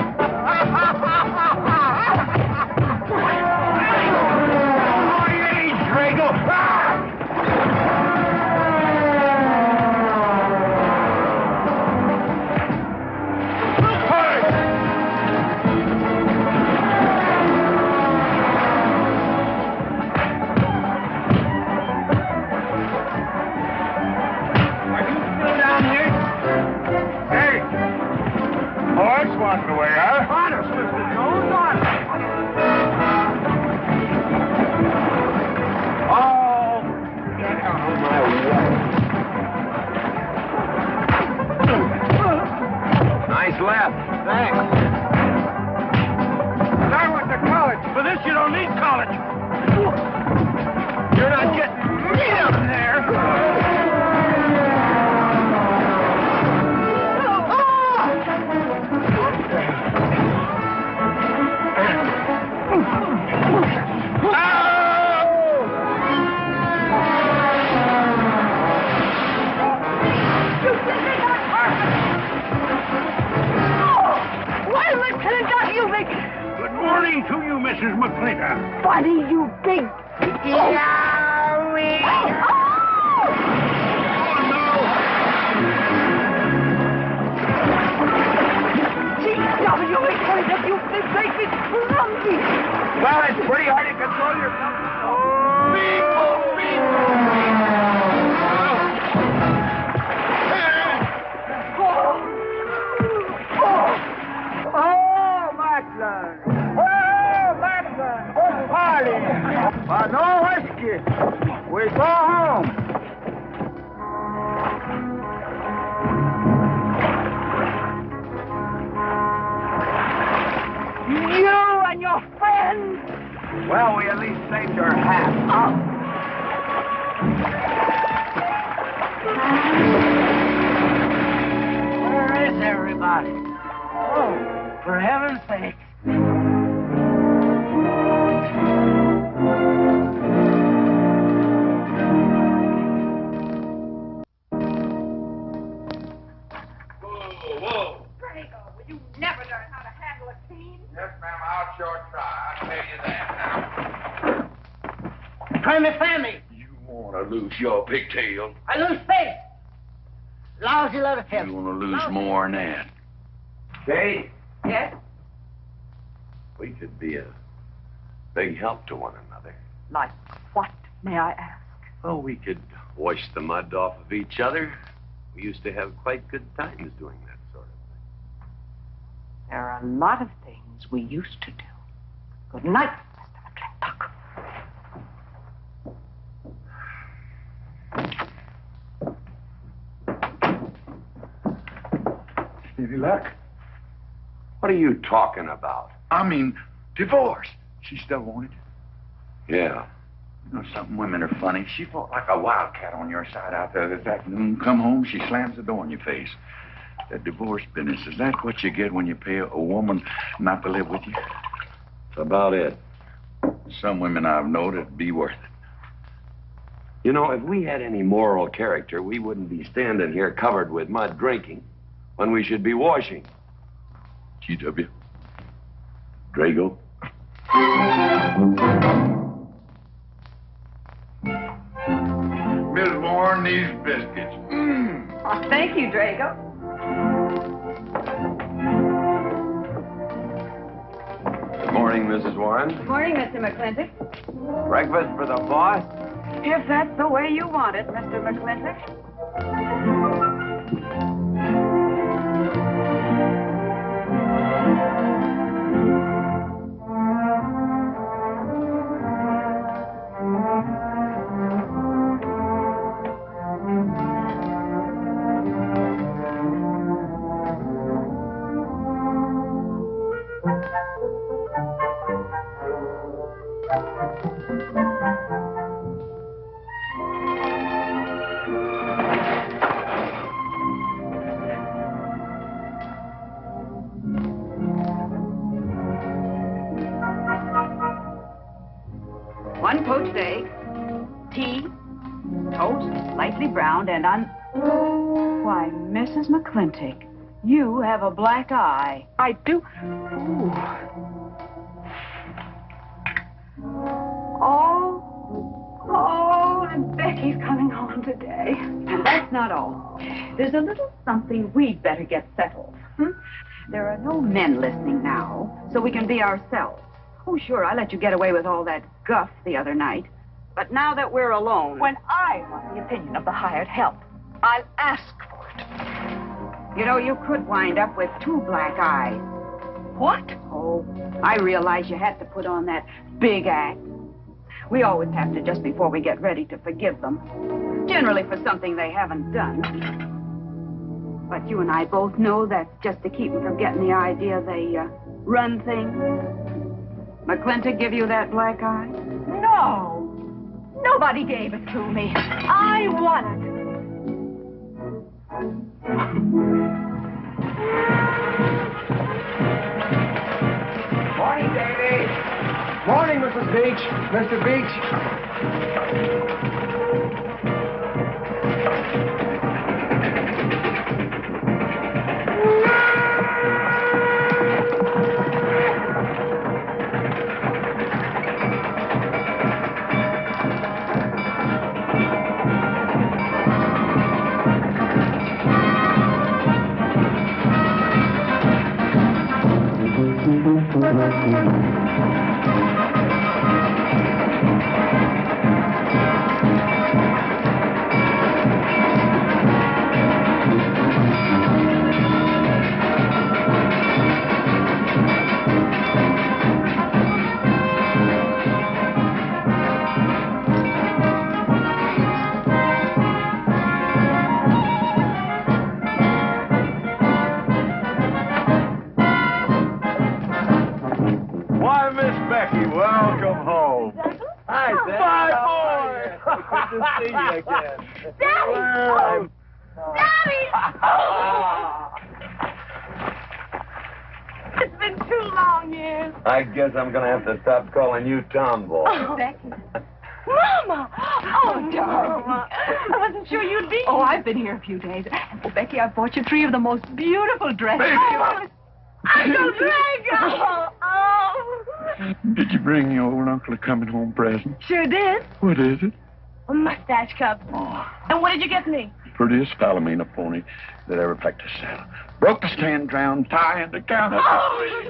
Mrs. McLintock. Buddy, you big... G.W. McLintock, you make me clumsy. Well, it's pretty hard to control yourself. Oh, Macklin. Oh, Macklin. Oh, party. No whiskey. We go home. You and your friends. Well, we at least saved your hat. Where is everybody? Oh, for heaven's sake. Whoa. Drago, will you never learn how to handle a team? Yes, ma'am, I'll sure try. I'll tell you that now. Try me, Sammy. You want to lose your pigtail? I lose faith. Lousy little tip. You want to lose more than that? Kate, Yes? we could be a big help to one another. Like what, may I ask? Oh, we could wash the mud off of each other. We used to have quite good times doing that sort of thing. There are a lot of things we used to do. Good night, Mr. McLintock. Any luck? What are you talking about? I mean, divorce. She still wanted you. Yeah. You know something, women are funny. She fought like a wildcat on your side out there this afternoon. Come home, she slams the door in your face. That divorce business, is that what you get when you pay a woman not to live with you? That's about it. Some women I've known it'd be worth it. You know, if we had any moral character, we wouldn't be standing here covered with mud drinking when we should be washing. G.W. Drago. Miss Warren, these biscuits. Oh, thank you, Drago. Good morning, Mrs. Warren. Good morning, Mr. McLintock. Breakfast for the boss? If that's the way you want it, Mr. McLintock. One poached egg, tea, toast, lightly browned, and Why, Mrs. McLintock, you have a black eye. I do. Ooh. Oh, and Becky's coming home today. And that's not all. There's a little something we'd better get settled. There are no men listening now, so we can be ourselves. Oh, sure, I let you get away with all that guff the other night. But now that we're alone... When I want the opinion of the hired help, I'll ask for it. You know, you could wind up with 2 black eyes. What? Oh, I realize you had to put on that big act. We always have to just before we get ready to forgive them. Generally for something they haven't done. But you and I both know that's just to keep them from getting the idea they run things. McLintock give you that black eye? No. Nobody gave it to me. I want it. Morning, Davy. Morning, Mrs. Beach. Mr. Beach. to see you again. Daddy! Well, Daddy! Oh. It's been 2 long years. I guess I'm going to have to stop calling you Tomboy. Oh, Becky. Mama! Oh, darling. I wasn't sure you'd be. Oh, I've been here a few days. Oh, Becky, I bought you 3 of the most beautiful dresses. Uncle Drago! Oh! Did you bring your old uncle a coming home present? Sure did. What is it? A mustache cup. And what did you get me? Prettiest Palomino pony that ever packed a saddle. Broke the stand, drowned, tie, and the counter. Oh!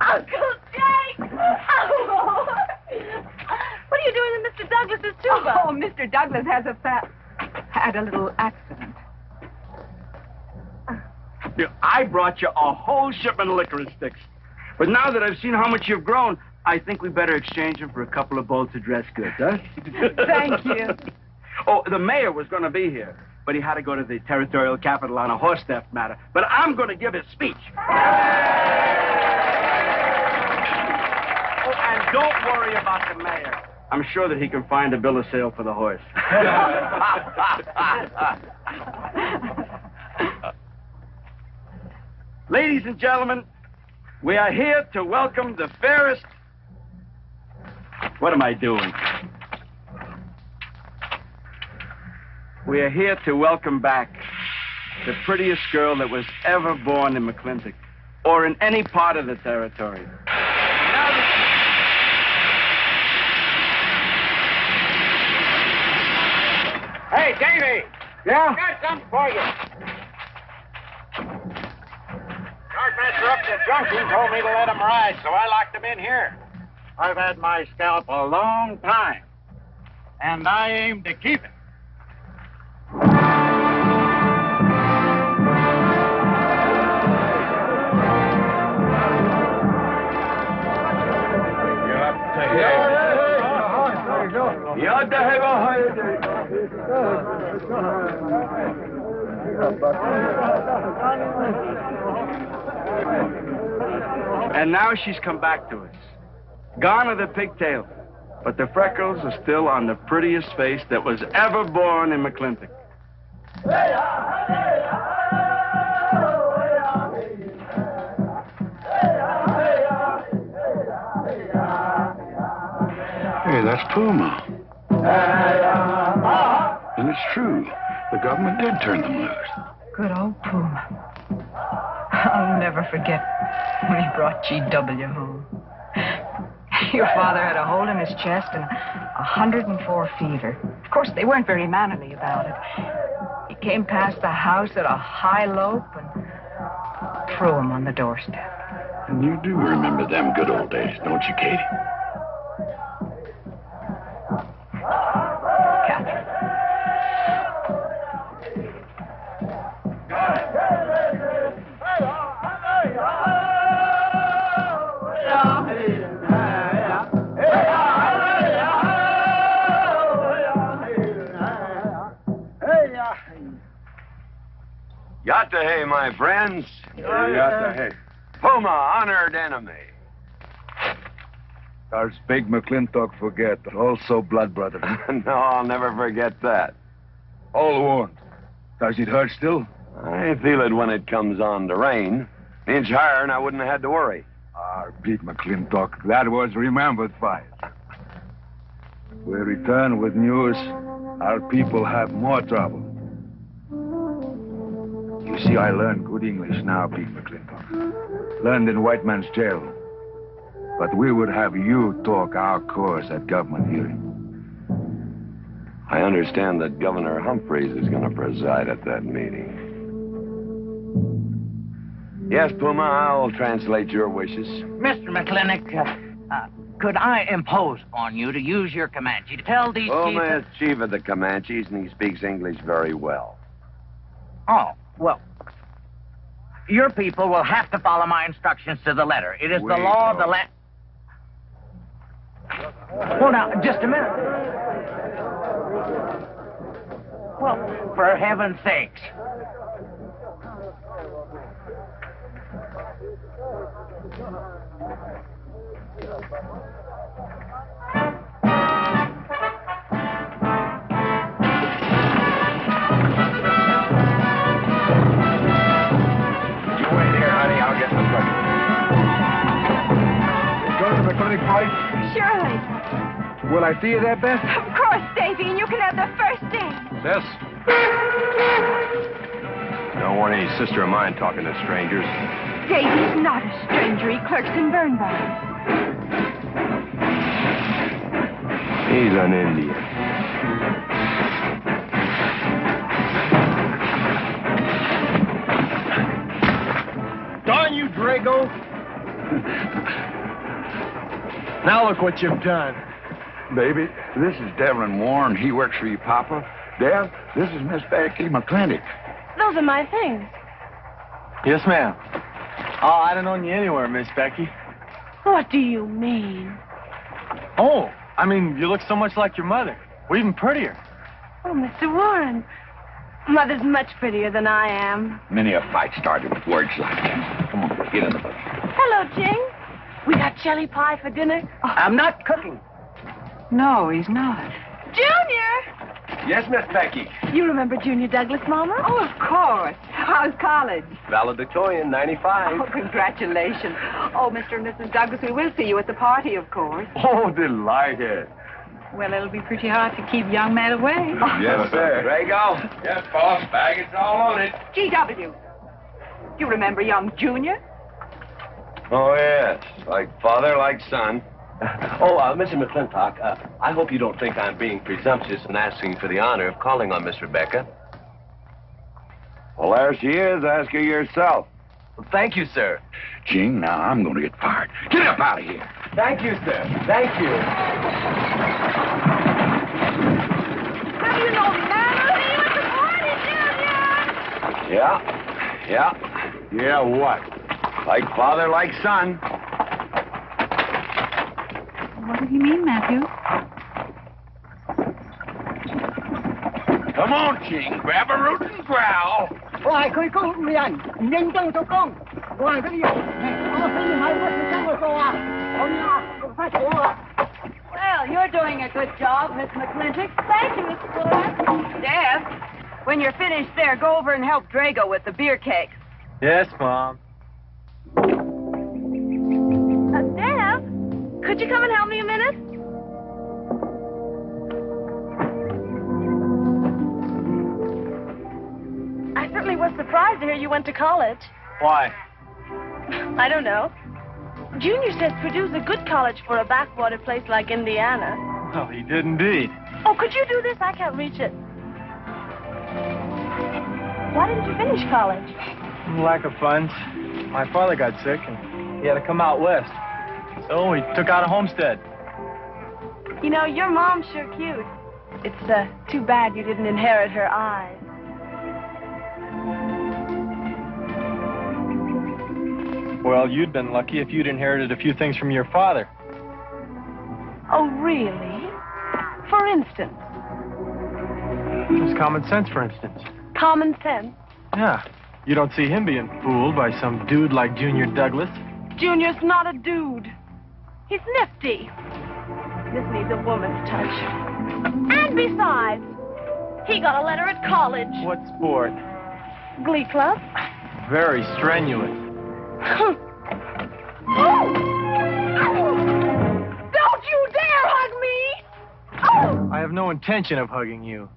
Uncle Jake! Oh! What are you doing in Mr. Douglas's tuba? Oh, Mr. Douglas had a little accident. I brought you a whole shipment of licorice sticks. But now that I've seen how much you've grown, I think we better exchange them for a couple of bolts of dress goods, huh? Thank you. Oh, the mayor was going to be here, but he had to go to the territorial capital on a horse theft matter. But I'm going to give his speech. Oh, and don't worry about the mayor. I'm sure that he can find a bill of sale for the horse. Ladies and gentlemen, we are here to welcome the fairest... What am I doing? We are here to welcome back the prettiest girl that was ever born in McLintock, or in any part of the territory. Hey, Davy! Yeah? Got something for you. Guardmaster up at the junction told me to let him ride, so I locked him in here. I've had my scalp a long time, and I aim to keep it. And now she's come back to us. Gone are the pigtails, but the freckles are still on the prettiest face that was ever born in McLintock. Hey, that's Puma. And it's true. The government did turn them loose. Good old Puma. I'll never forget when he brought G.W. home. Your father had a hole in his chest and 104 fever. Of course, they weren't very mannerly about it. He came past the house at a high lope and threw him on the doorstep. And you do remember them good old days, don't you, Katie? Katherine. Yatta hey, my friends. Yatta hey. Puma, honored enemy. Does big McLintock forget, also blood brother? No, I'll never forget that. All wound. Does it hurt still? I feel it when it comes on to rain. Inch higher and I wouldn't have had to worry. Our big McLintock, that was remembered fight. We return with news. Our people have more trouble. You see, I learned good English now, big McLintock. Learned in white man's jail. But we would have you talk our course at government hearing. I understand that Governor Humphreys is going to preside at that meeting. Yes, Puma, I'll translate your wishes. Mr. McLintock, could I impose upon you to use your Comanche to tell these Puma is chief of the Comanches, and he speaks English very well. Oh, well, your people will have to follow my instructions to the letter. It is the law of the land. Well, now, just a minute. Well, for heaven's sakes. surely. Will I see you there, Beth? Of course, Davy, and you can have the first date. Sis? Don't want any sister of mine talking to strangers. Davy's not a stranger. He clerks in burn barns. He's an Indian. Darn you, Drago! Now look what you've done. Baby, this is Devlin Warren. He works for you, Papa. Dev, this is Miss Becky McLintock. Those are my things. Yes, ma'am. Oh, I'd have known you anywhere, Miss Becky. What do you mean? Oh, I mean, you look so much like your mother. Well, even prettier. Oh, Mr. Warren. Mother's much prettier than I am. Many a fight started with words like that. Come on, get in the boat. Hello, Jing. We got jelly pie for dinner. I'm not cooking. No, he's not. Junior! Yes, Miss Becky. You remember Junior Douglas, Mama? Oh, of course. How's college? Valedictorian, 95. Oh, congratulations. Oh, Mr. and Mrs. Douglas, we will see you at the party, of course. Oh, delighted. Well, it'll be pretty hard to keep young men away. Yes, sir. Drago? Yes, boss. Baggage all on it. G.W. Do you remember young Junior? Oh, yes. Like father, like son. Mr. McLintock, I hope you don't think I'm being presumptuous in asking for the honor of calling on Miss Rebecca. Well, there she is. Ask her yourself. Well, thank you, sir. Jing, now I'm going to get fired. Get up out of here. Thank you, sir. Thank you. Have you no manners? See you at the party, Junior! Yeah. Yeah, what? Like father, like son. What did he mean, Matthew? Come on, Jing. Grab a root and growl. Well, you're doing a good job, Miss McLintock. Thank you, Miss Warren. Deb, when you're finished there, go over and help Drago with the beer cakes. Yes, Mom. Deb, could you come and help me a minute? I certainly was surprised to hear you went to college. Why? I don't know. Junior says Purdue's a good college for a backwater place like Indiana. Oh, he did indeed. Oh, could you do this? I can't reach it. Why didn't you finish college? Lack of funds. My father got sick, and he had to come out west. So he took out a homestead. You know, your mom's sure cute. It's too bad you didn't inherit her eyes. Well, you'd been lucky if you'd inherited a few things from your father. Oh, really? For instance? Just common sense, for instance. Common sense? Yeah. You don't see him being fooled by some dude like Junior Douglas. Junior's not a dude. He's nifty. This needs a woman's touch. And besides, he got a letter at college. What sport? Glee club. Very strenuous. Don't you dare hug me! I have no intention of hugging you.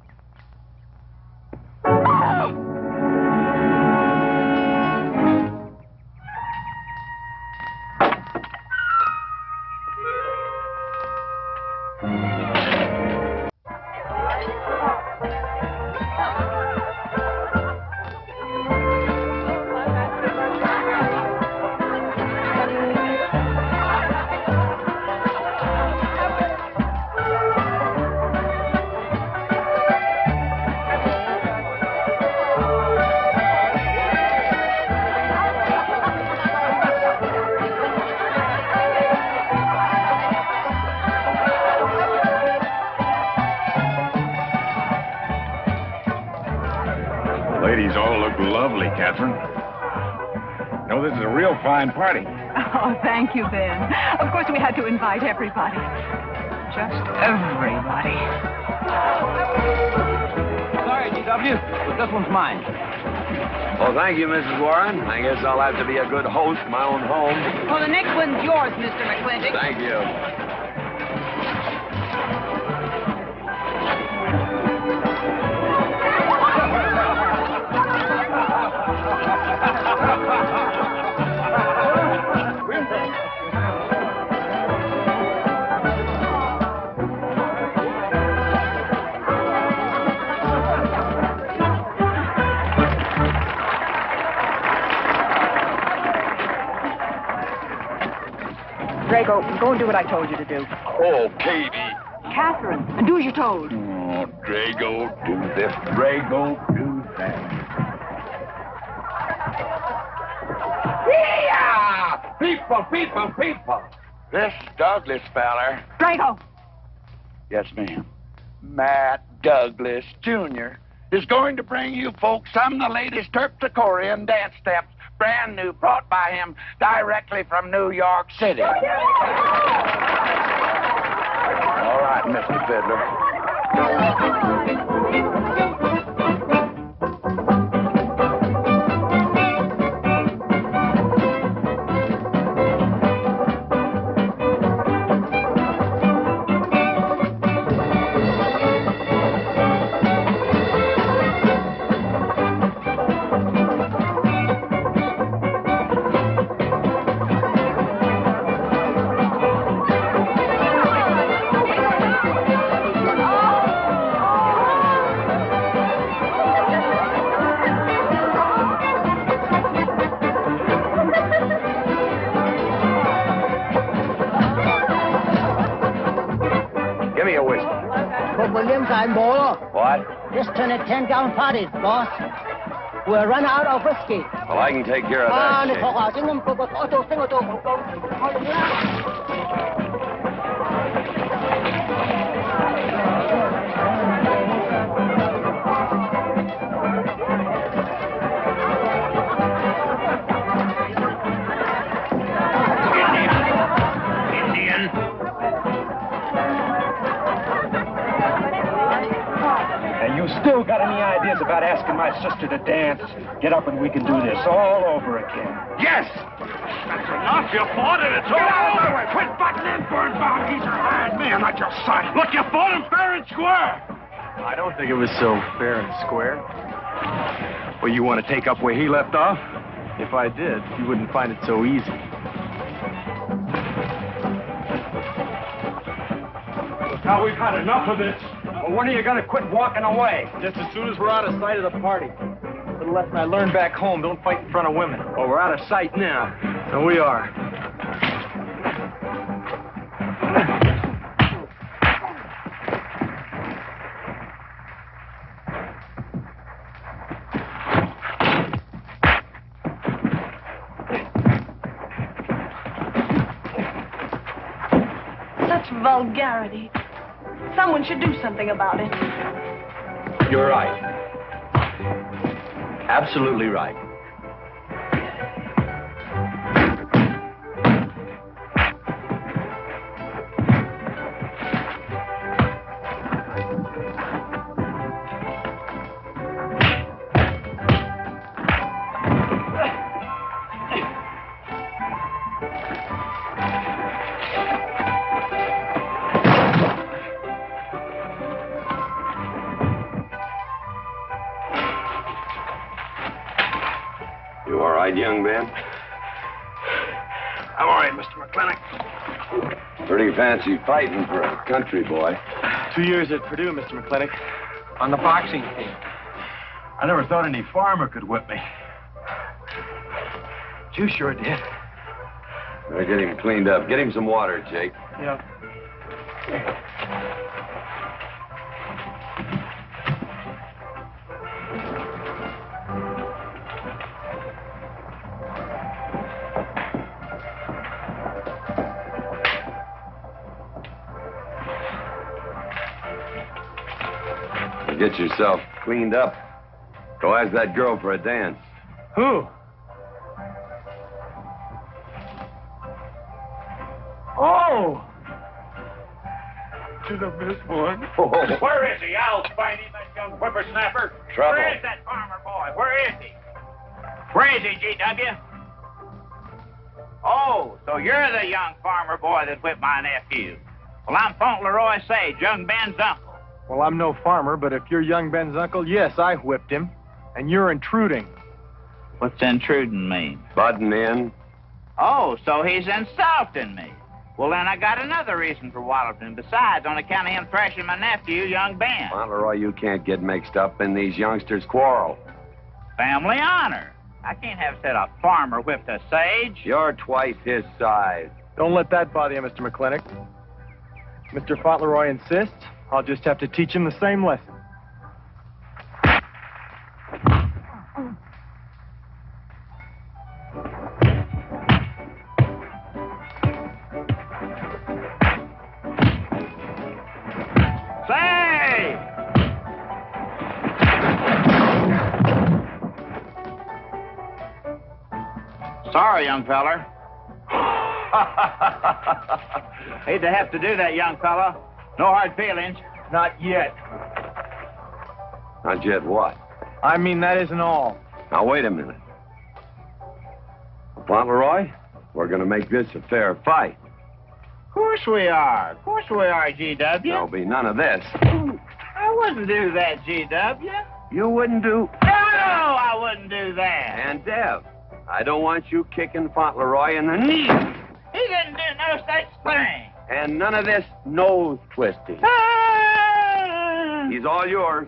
Ladies all look lovely, Katherine. No, this is a real fine party. Oh, thank you, Ben. Of course, we had to invite everybody. Just everybody. Sorry, G.W., but this one's mine. Well, thank you, Mrs. Warren. I guess I'll have to be a good host in my own home. Well, the next one's yours, Mr. McLintock. Thank you. Draco, go and do what I told you to do. Oh, Katie. Catherine, and do as you're told. Oh, Drago, do this. Drago, do that. Yeah! People! This Douglas feller. Draco! Yes, ma'am. Matt Douglas, Jr. is going to bring you folks some of the latest Terpsichorean dance steps, brand new, brought by him directly from New York City. All right, Mr. Fiddler. Williams, I'm Bolo. What? Just turn it 10-gallon parties, boss. We're run out of whiskey. Well, I can take care of that, Jake. Still got any ideas about asking my sister to dance? Get up and we can do this all over again. Yes! That's enough. You fought it. It's all over. Quit butting in, Birnbaum. He's a hired man, not your son. Look, you fought him fair and square. I don't think it was so fair and square. Well, you want to take up where he left off? If I did, you wouldn't find it so easy. Now we've had enough of this. Well, when are you going to quit walking away? Just as soon as we're out of sight of the party. A little lesson I learned back home, don't fight in front of women. Well, we're out of sight now. So we are. Such vulgarity. Someone should do something about it. You're right. Absolutely right. Young man? I'm all right, Mr. McLintock. Pretty fancy fighting for a country boy. 2 years at Purdue, Mr. McLintock, on the boxing team. I never thought any farmer could whip me. You sure did. Better get him cleaned up. Get him some water, Jake. Yeah. Get yourself cleaned up. Go ask that girl for a dance. Who? Oh! Did I miss one? Oh. Where is he? I'll find him, that young whippersnapper. Trouble. Where is that farmer boy? Where is he? Where is he, G.W.? Oh, so you're the young farmer boy that whipped my nephew. Well, I'm Fauntleroy Sage, young Ben's uncle. Well, I'm no farmer, but if you're young Ben's uncle, yes, I whipped him. And you're intruding. What's intruding mean? Butting in. Oh, so he's insulting me. Well, then I got another reason for walloping. Besides, on account of him thrashing my nephew, young Ben. Fauntleroy, you can't get mixed up in these youngsters' quarrel. Family honor. I can't have said a farmer whipped a sage. You're twice his size. Don't let that bother you, Mr. McLintock. Mr. Fauntleroy insists. I'll just have to teach him the same lesson. Say! Sorry, young feller. Hate to have to do that, young fella. No hard feelings. Not yet. Not yet what? I mean, that isn't all. Now, wait a minute. Fauntleroy, we're going to make this a fair fight. Of course we are. Of course we are, G.W. There'll be none of this. I wouldn't do that, G.W. You wouldn't do... No, I wouldn't do that. And Dev, I don't want you kicking Fauntleroy in the knee. He didn't do no such thing. And none of this nose twisting. He's all yours.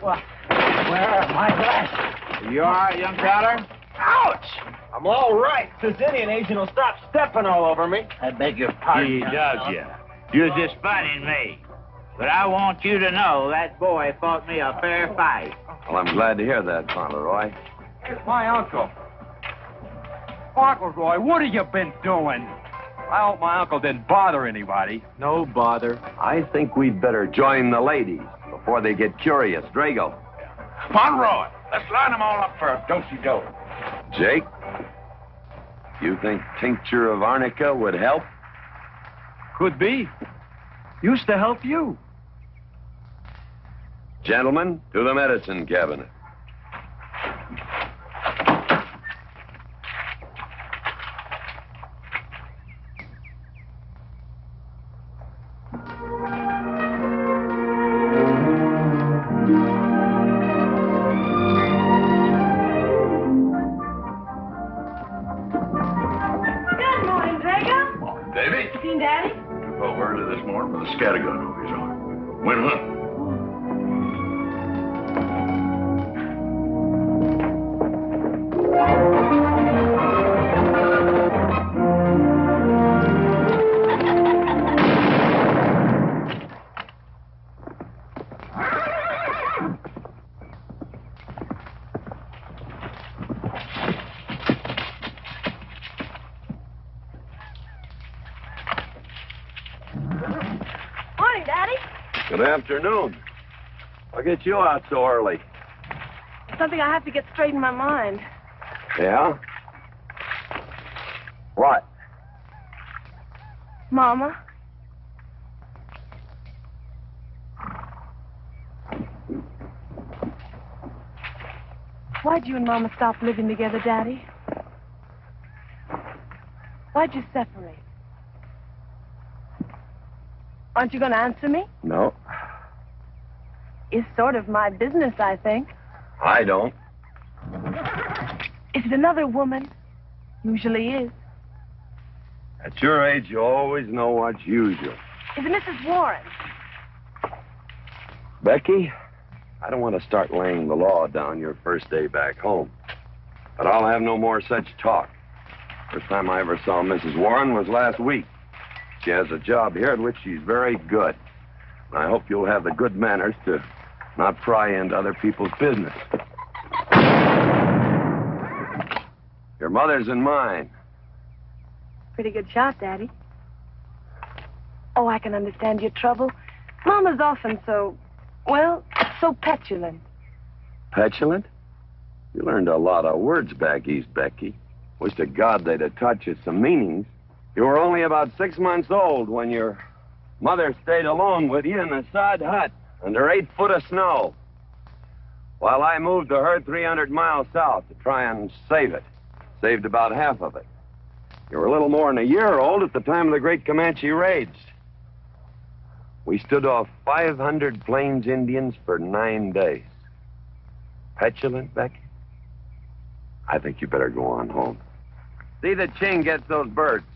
Well, where are my glasses? You all right, young feller? Ouch! I'm all right. This Indian agent will stop stepping all over me. I beg your pardon. G.W. You're just funning me. But I want you to know that boy fought me a fair fight. Well, I'm glad to hear that, Fauntleroy. Here's my uncle. Fauntleroy, what have you been doing? I hope my uncle didn't bother anybody. No bother. I think we'd better join the ladies before they get curious. Drago. Fauntleroy, let's line them all up for a do-si-do. Jake, you think tincture of arnica would help? Could be. Used to help you. Gentlemen, to the medicine cabinet. Good morning, Drago. Morning, Davy. You seen Daddy? Took over early this morning with a scattergun over his arm. Went hunting. Morning, Daddy. Good afternoon. I'll get you out so early. Something I have to get straight in my mind. Yeah? What? Mama. Why'd you and Mama stop living together, Daddy? Why'd you separate? Aren't you going to answer me? No, It's sort of my business, I think. I don't. Is it another woman? Usually is. At your age, you always know what's usual. Is it Mrs. Warren? Becky, I don't want to start laying the law down your first day back home. But I'll have no more such talk. First time I ever saw Mrs. Warren was last week. She has a job here at which she's very good. And I hope you'll have the good manners to not pry into other people's business. Your mother's and mine. Pretty good shot, Daddy. Oh, I can understand your trouble. Mama's often so, well, so petulant. Petulant? You learned a lot of words back east, Becky. Wish to God they'd have taught you some meanings. You were only about 6 months old when your mother stayed alone with you in a sod hut under 8 foot of snow, while I moved the herd 300 miles south to try and save it. Saved about half of it. You were a little more than a year old at the time of the great Comanche raids. We stood off 500 Plains Indians for 9 days. Petulant, Becky? I think you better go on home. See that Ching gets those birds.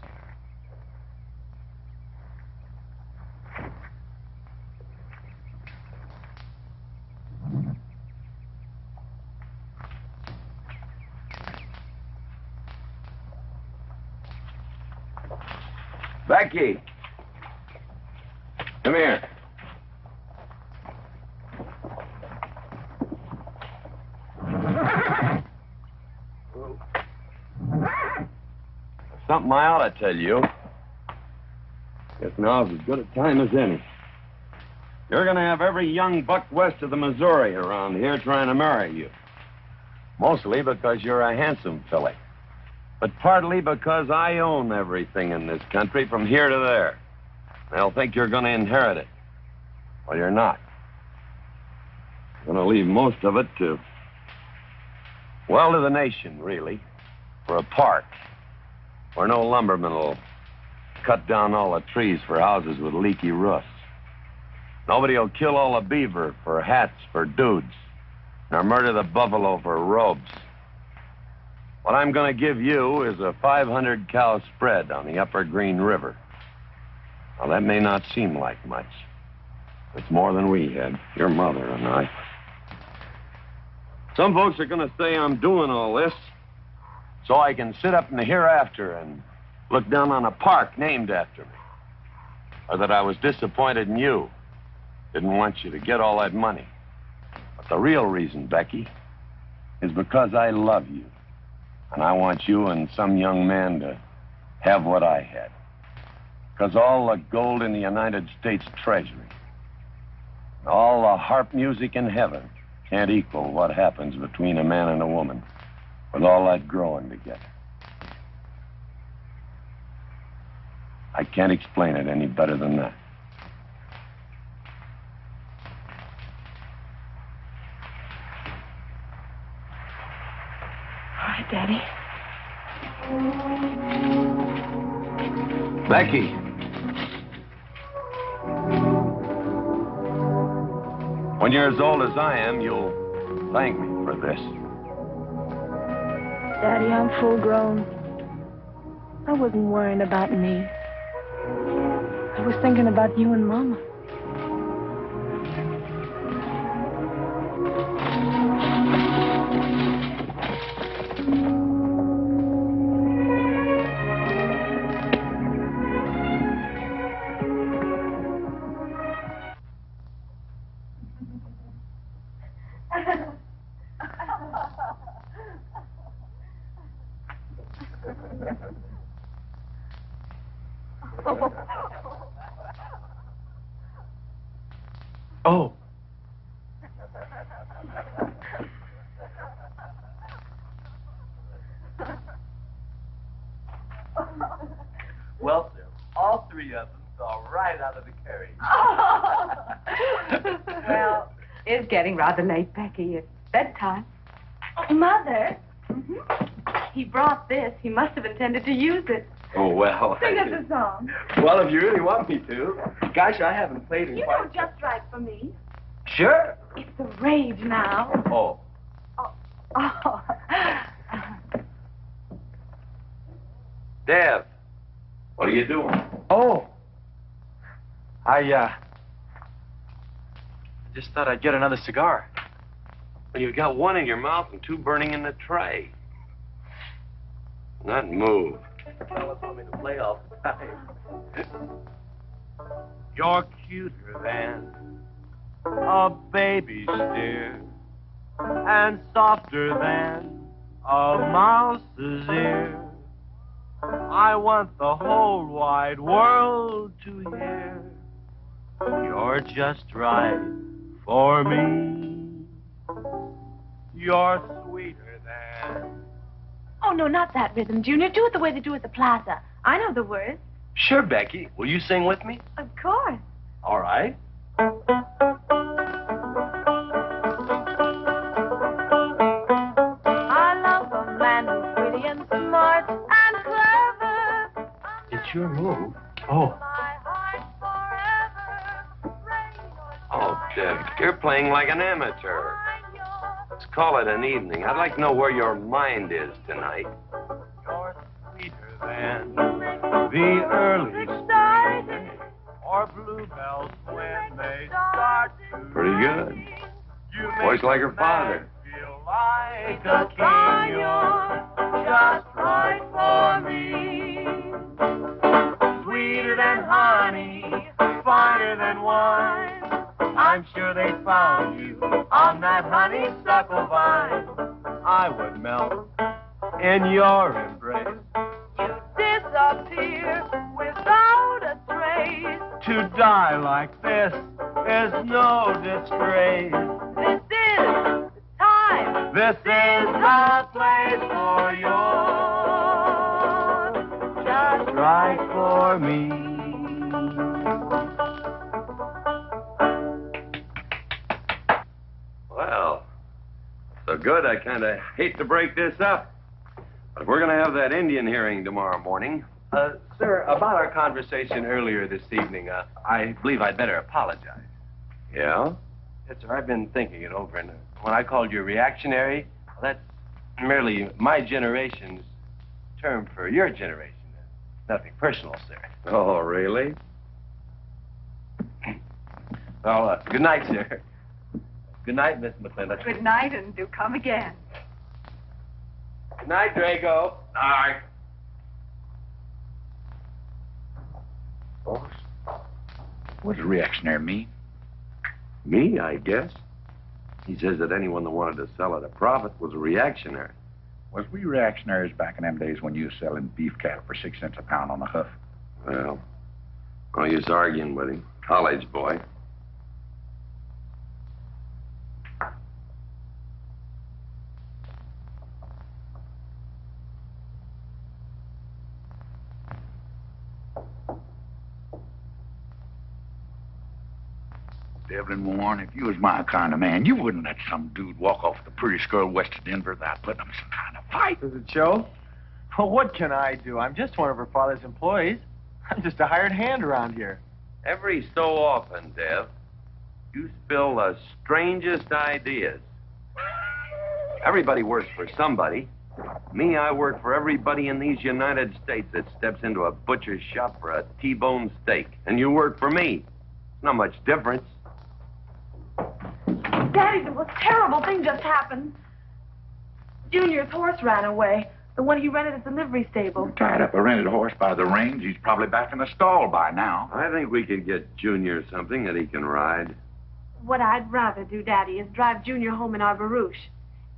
Becky! Come here. Something I ought to tell you. Guess now's as good a time as any. You're going to have every young buck west of the Missouri around here trying to marry you. Mostly because you're a handsome filly. But partly because I own everything in this country from here to there. They'll think you're going to inherit it. Well, you're not. You're going to leave most of it to the nation, really. For a park. Where no lumberman will cut down all the trees for houses with leaky roofs. Nobody will kill all the beaver for hats for dudes, nor murder the buffalo for robes. What I'm going to give you is a 500-cow spread on the upper Green River. Now, that may not seem like much. It's more than we had, your mother and I. Some folks are going to say I'm doing all this so I can sit up in the hereafter and look down on a park named after me. Or that I was disappointed in you. Didn't want you to get all that money. But the real reason, Becky, is because I love you. And I want you and some young man to have what I had. Because all the gold in the United States Treasury, all the harp music in heaven can't equal what happens between a man and a woman with all that growing together. I can't explain it any better than that. All right, Daddy. Becky. When you're as old as I am, you'll thank me for this. Daddy, I'm full grown. I wasn't worrying about me. I was thinking about you and Mama. Oh. Well, sir, all three of them saw right out of the carriage. Well, it's getting rather late, Becky. It's bedtime. Oh, Mother. He brought this. He must have intended to use it. Oh, well. Sing us a song. Well, if you really want me to. Gosh, I haven't played in You quite... know just right for me. Sure. It's the rage now. Oh. Oh. Dev, what are you doing? Oh. I just thought I'd get another cigar. Well, you've got one in your mouth and two burning in the tray. Not move. Fellas want me to play all the time. You're cuter than a baby's dear, and softer than a mouse's ear. I want the whole wide world to hear. You're just right for me. You're sweeter than... Oh, no, not that rhythm, Junior. Do it the way they do at the plaza. I know the words. Sure, Becky. Will you sing with me? Of course. All right. I love a man who's witty and smart and clever. It's your move. Oh. Oh, Dev, you're playing like an amateur. Let's call it an evening. I'd like to know where your mind is tonight. You're sweeter than the early spring, or bluebells when they start to Pretty good. You Voice like her father. feel like a king. You're just right for me. Sweeter and wine. I'm sure they found you on that honeysuckle vine. I would melt in your embrace. Disappear without a trace. To die like this is no disgrace. This is the time. This is the place for yours. Just right for me. Well, so good, I kind of hate to break this up. But we're going to have that Indian hearing tomorrow morning. Sir, about our conversation earlier this evening, I believe I'd better apologize. Yeah? Yes, sir, I've been thinking it over, and when I called you reactionary, well, that's merely my generation's term for your generation. Nothing personal, sir. Oh, really? Well, good night, sir. Good night, Miss McLintock. Good night, and do come again. Good night, Drago. Night. Boss? What does reactionary mean? Me, I guess. He says that anyone that wanted to sell at a profit was a reactionary. Was we reactionaries back in them days when you was selling beef cattle for 6 cents a pound on the hoof? Well, no use arguing with him. College boy. Devlin Warren, if you was my kind of man, you wouldn't let some dude walk off the prettiest girl west of Denver without putting up some kind of fight. Does it show? Well, what can I do? I'm just one of her father's employees. I'm just a hired hand around here. Every so often, Dev, you spill the strangest ideas. Everybody works for somebody. Me, I work for everybody in these United States that steps into a butcher's shop for a T-bone steak. And you work for me. Not much difference. Daddy, the most terrible thing just happened. Junior's horse ran away. The one he rented at the livery stable. Tied up a rented horse by the reins. He's probably back in the stall by now. I think we could get Junior something that he can ride. What I'd rather do, Daddy, is drive Junior home in our barouche.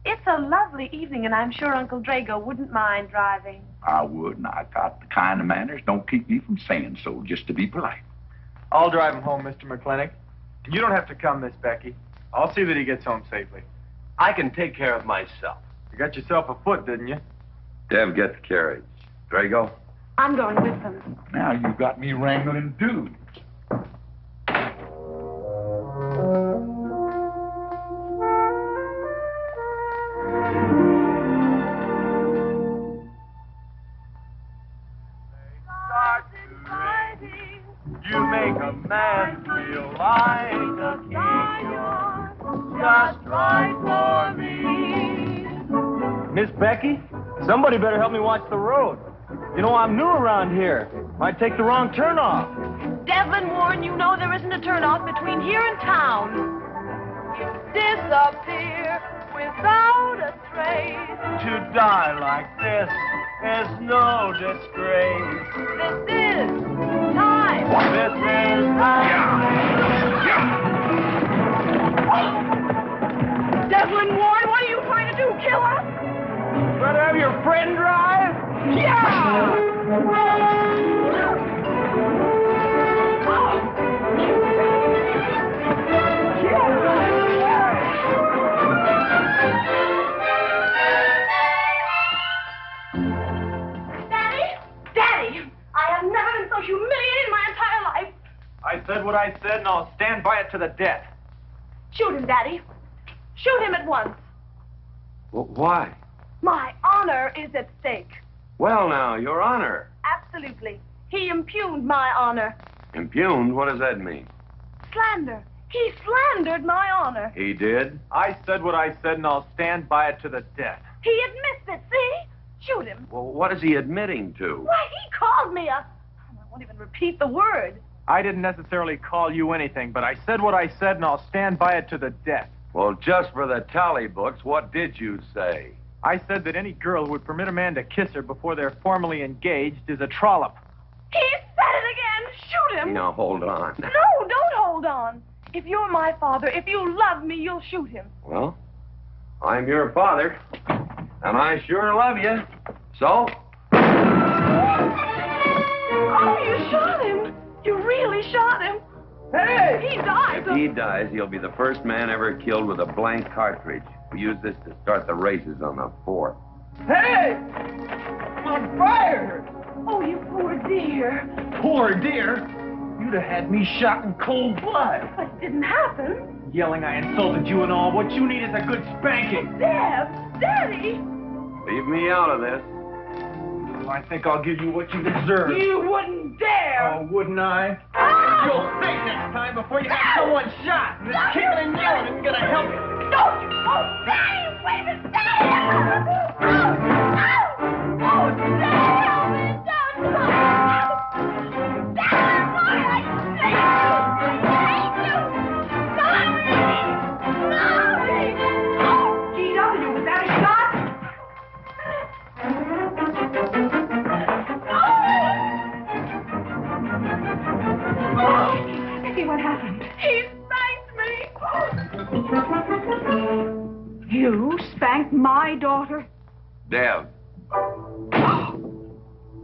It's a lovely evening, and I'm sure Uncle Drago wouldn't mind driving. I would, and I got the kind of manners don't keep me from saying so, just to be polite. I'll drive him home, Mr. McLintock. You don't have to come, Miss Becky. I'll see that he gets home safely. I can take care of myself. You got yourself a foot, didn't you? Dev, get the carriage. Drago? I'm going with them. Now you got me wrangling dudes. You make a man feel like a king. Just right for me. Miss Becky, somebody better help me watch the road. You know, I'm new around here. Might take the wrong turn off. Devlin Warren, you know there isn't a turnoff between here and town. You disappear without a trace. To die like this is no disgrace. This is time. This is Devlin Warren, what are you trying to do? Kill us? Rather have your friend drive? Yeah! Daddy, I have never been so humiliated in my entire life. I said what I said, and I'll stand by it to the death. Shoot him, Daddy. Shoot him at once. Well, why? My honor is at stake. Well, now, Your Honor. Absolutely. He impugned my honor. Impugned? What does that mean? Slander. He slandered my honor. He did? I said what I said, and I'll stand by it to the death. He admits it, see? Shoot him. Well, what is he admitting to? Why, he called me a... I won't even repeat the word. I didn't necessarily call you anything, but I said what I said, and I'll stand by it to the death. Well, just for the tally books, what did you say? I said that any girl who would permit a man to kiss her before they're formally engaged is a trollop. He said it again. Shoot him. Now, hold on. No, don't hold hold on. If you're my father, if you love me, you'll shoot him. Well, I'm your father, and I sure love you. So? Oh, you shot him. You really shot him. Hey! He died. If he dies, he'll be the first man ever killed with a blank cartridge. We use this to start the races on the 4th. Hey! I'm on fire! Oh, you poor dear. Poor dear? You'd have had me shot in cold blood. But it didn't happen. Yelling I insulted you and all. What you need is a good spanking. Deb! Daddy! Leave me out of this. I think I'll give you what you deserve. You wouldn't dare! Oh, wouldn't I? You'll think next time before you have someone shot. And this kicking and yelling isn't gonna help you. Don't you! Oh, Daddy! Wait a minute! Daddy! Oh, Daddy! Help me! Don't! Daddy, boy, I hate you! Sorry! Oh, G.W., was that a shot? Becky, what happened? He spanked me! You spanked my daughter? Dev.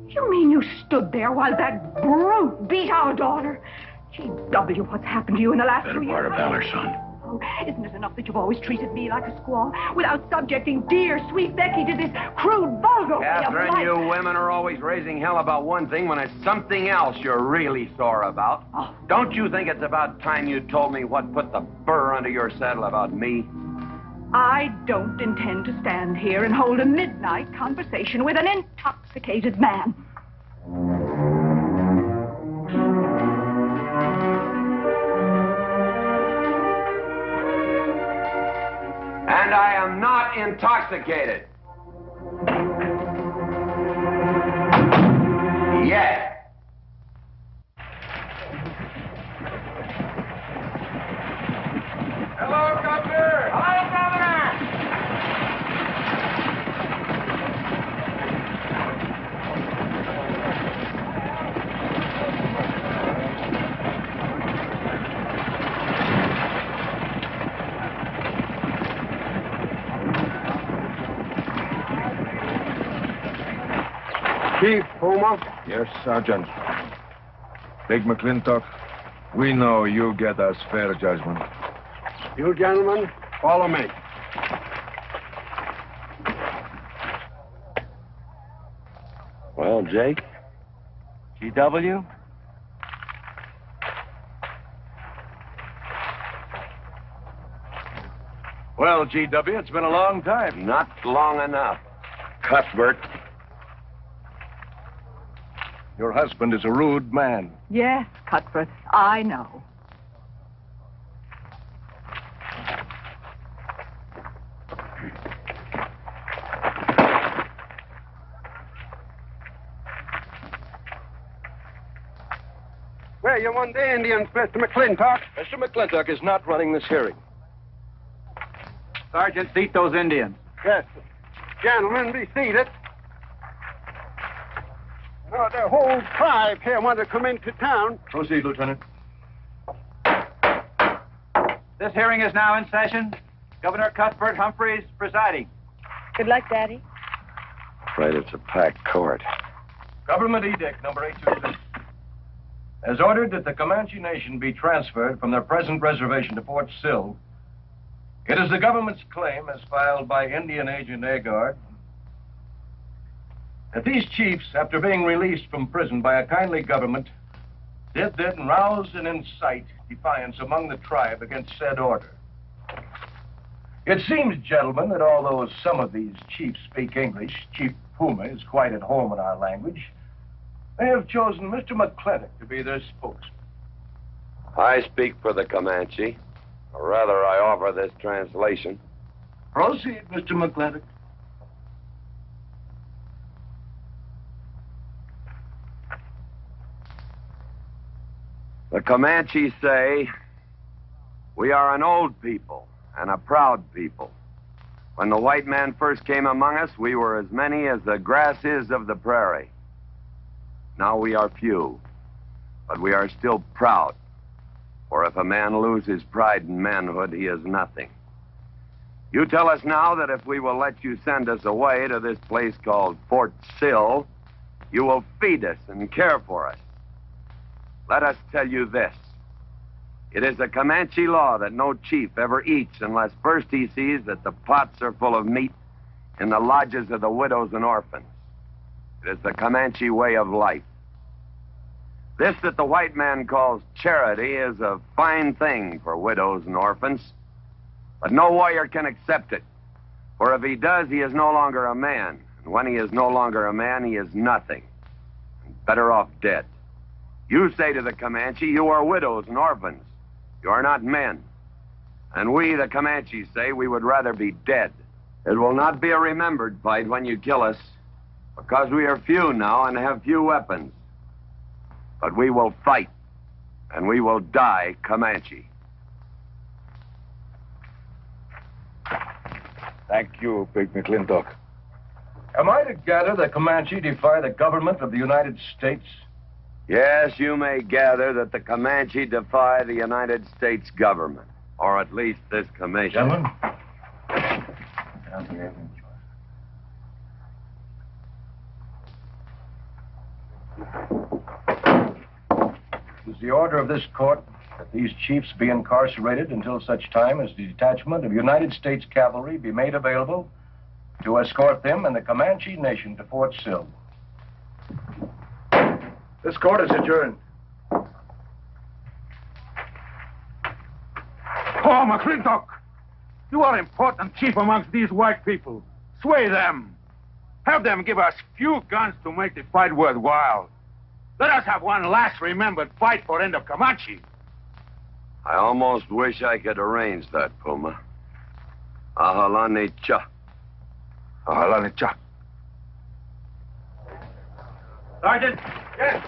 You mean you stood there while that brute beat our daughter? G.W., what's happened to you in the last 2 years? Better part of valor, son. Oh, isn't it enough that you've always treated me like a squaw without subjecting dear, sweet Becky to this crude, vulgar way of Katherine, life? you women are always raising hell about one thing when it's something else you're really sore about. Oh. Don't you think it's about time you told me what put the burr under your saddle about me? I don't intend to stand here and hold a midnight conversation with an intoxicated man. And I am not intoxicated. Yet. Hello, Governor! Hello, Governor! Chief Puma? Yes, Sergeant. Big McLintock, we know you get us fair judgment. You gentlemen, follow me. Well, Jake? G.W.? Well, G.W., it's been a long time. Not long enough. Cuthbert. Your husband is a rude man. Yes, Cuthbert, I know. Where you want the Indians, Mr. McLintock? Mr. McLintock is not running this hearing. Sergeant, seat those Indians. Yes. Gentlemen, be seated. No, the whole tribe here want to come into town. Proceed, Lieutenant. This hearing is now in session. Governor Cuthbert Humphrey is presiding. Good luck, Daddy. Afraid it's a packed court. Government Edict number 826. As ordered that the Comanche Nation be transferred from their present reservation to Fort Sill, it is the government's claim, as filed by Indian Agent Agard, that these chiefs, after being released from prison by a kindly government, did then rouse and incite defiance among the tribe against said order. It seems, gentlemen, that although some of these chiefs speak English, Chief Puma is quite at home in our language, they have chosen Mr. McLintock to be their spokesman. I speak for the Comanche. Or rather, I offer this translation. Proceed, Mr. McLintock. The Comanche say, we are an old people and a proud people. When the white man first came among us, we were as many as the grass is of the prairie. Now we are few, but we are still proud. For if a man loses pride in manhood, he is nothing. You tell us now that if we will let you send us away to this place called Fort Sill, you will feed us and care for us. Let us tell you this. It is a Comanche law that no chief ever eats unless first he sees that the pots are full of meat in the lodges of the widows and orphans. It is the Comanche way of life. This that the white man calls charity is a fine thing for widows and orphans, but no warrior can accept it. For if he does, he is no longer a man. And when he is no longer a man, he is nothing. And better off dead. You say to the Comanche, you are widows and orphans. You are not men. And we, the Comanches, say we would rather be dead. It will not be a remembered fight when you kill us, because we are few now and have few weapons. But we will fight, and we will die Comanche. Thank you, Big McLintock. Am I to gather the Comanche defy the government of the United States? Yes, you may gather that the Comanche defy the United States government, or at least this commission. Gentlemen. It is the order of this court that these chiefs be incarcerated until such time as the detachment of United States cavalry be made available to escort them and the Comanche nation to Fort Sill. This court is adjourned. Oh, McLintock! You are important chief amongst these white people. Sway them. Have them give us few guns to make the fight worthwhile. Let us have one last remembered fight for end of Comanche. I almost wish I could arrange that, Puma. Ahalani cha. Ahalani cha. Sergeant. Yes.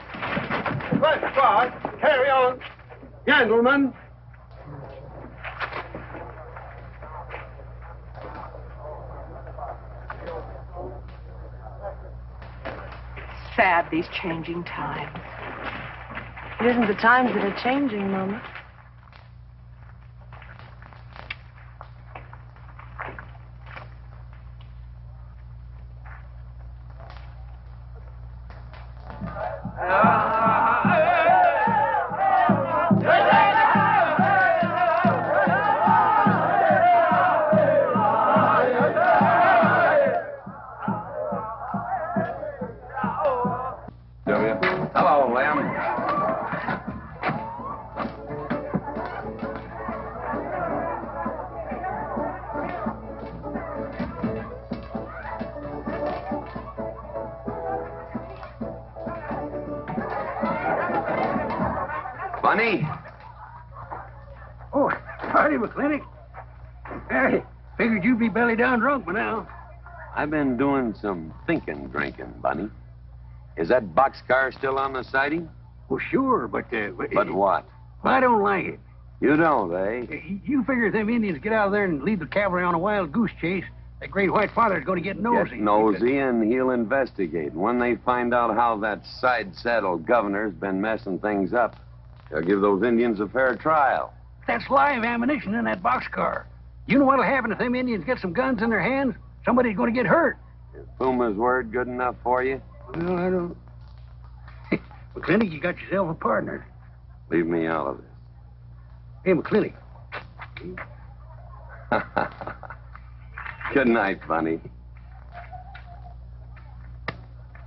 First guard. Carry on. Gentlemen. Sad, these changing times. It isn't the times that are changing, Mama. Hello, Lem. Bunny? Oh, howdy, McLintock. Hey, figured you'd be belly down drunk by now. I've been doing some drinking, Bunny. Is that boxcar still on the siding? Well, sure, but... But what? I don't like it. You don't, eh? You figure if them Indians get out of there and lead the cavalry on a wild goose chase, that great white father's going to get nosy. Get nosy, and he'll investigate. When they find out how that side-saddle governor's been messing things up, they'll give those Indians a fair trial. That's live ammunition in that boxcar. You know what'll happen if them Indians get some guns in their hands? Somebody's going to get hurt. Is Puma's word good enough for you? Well, I don't... McLintock, you got yourself a partner. Leave me out of this. Hey, McLintock. Good night, Bunny.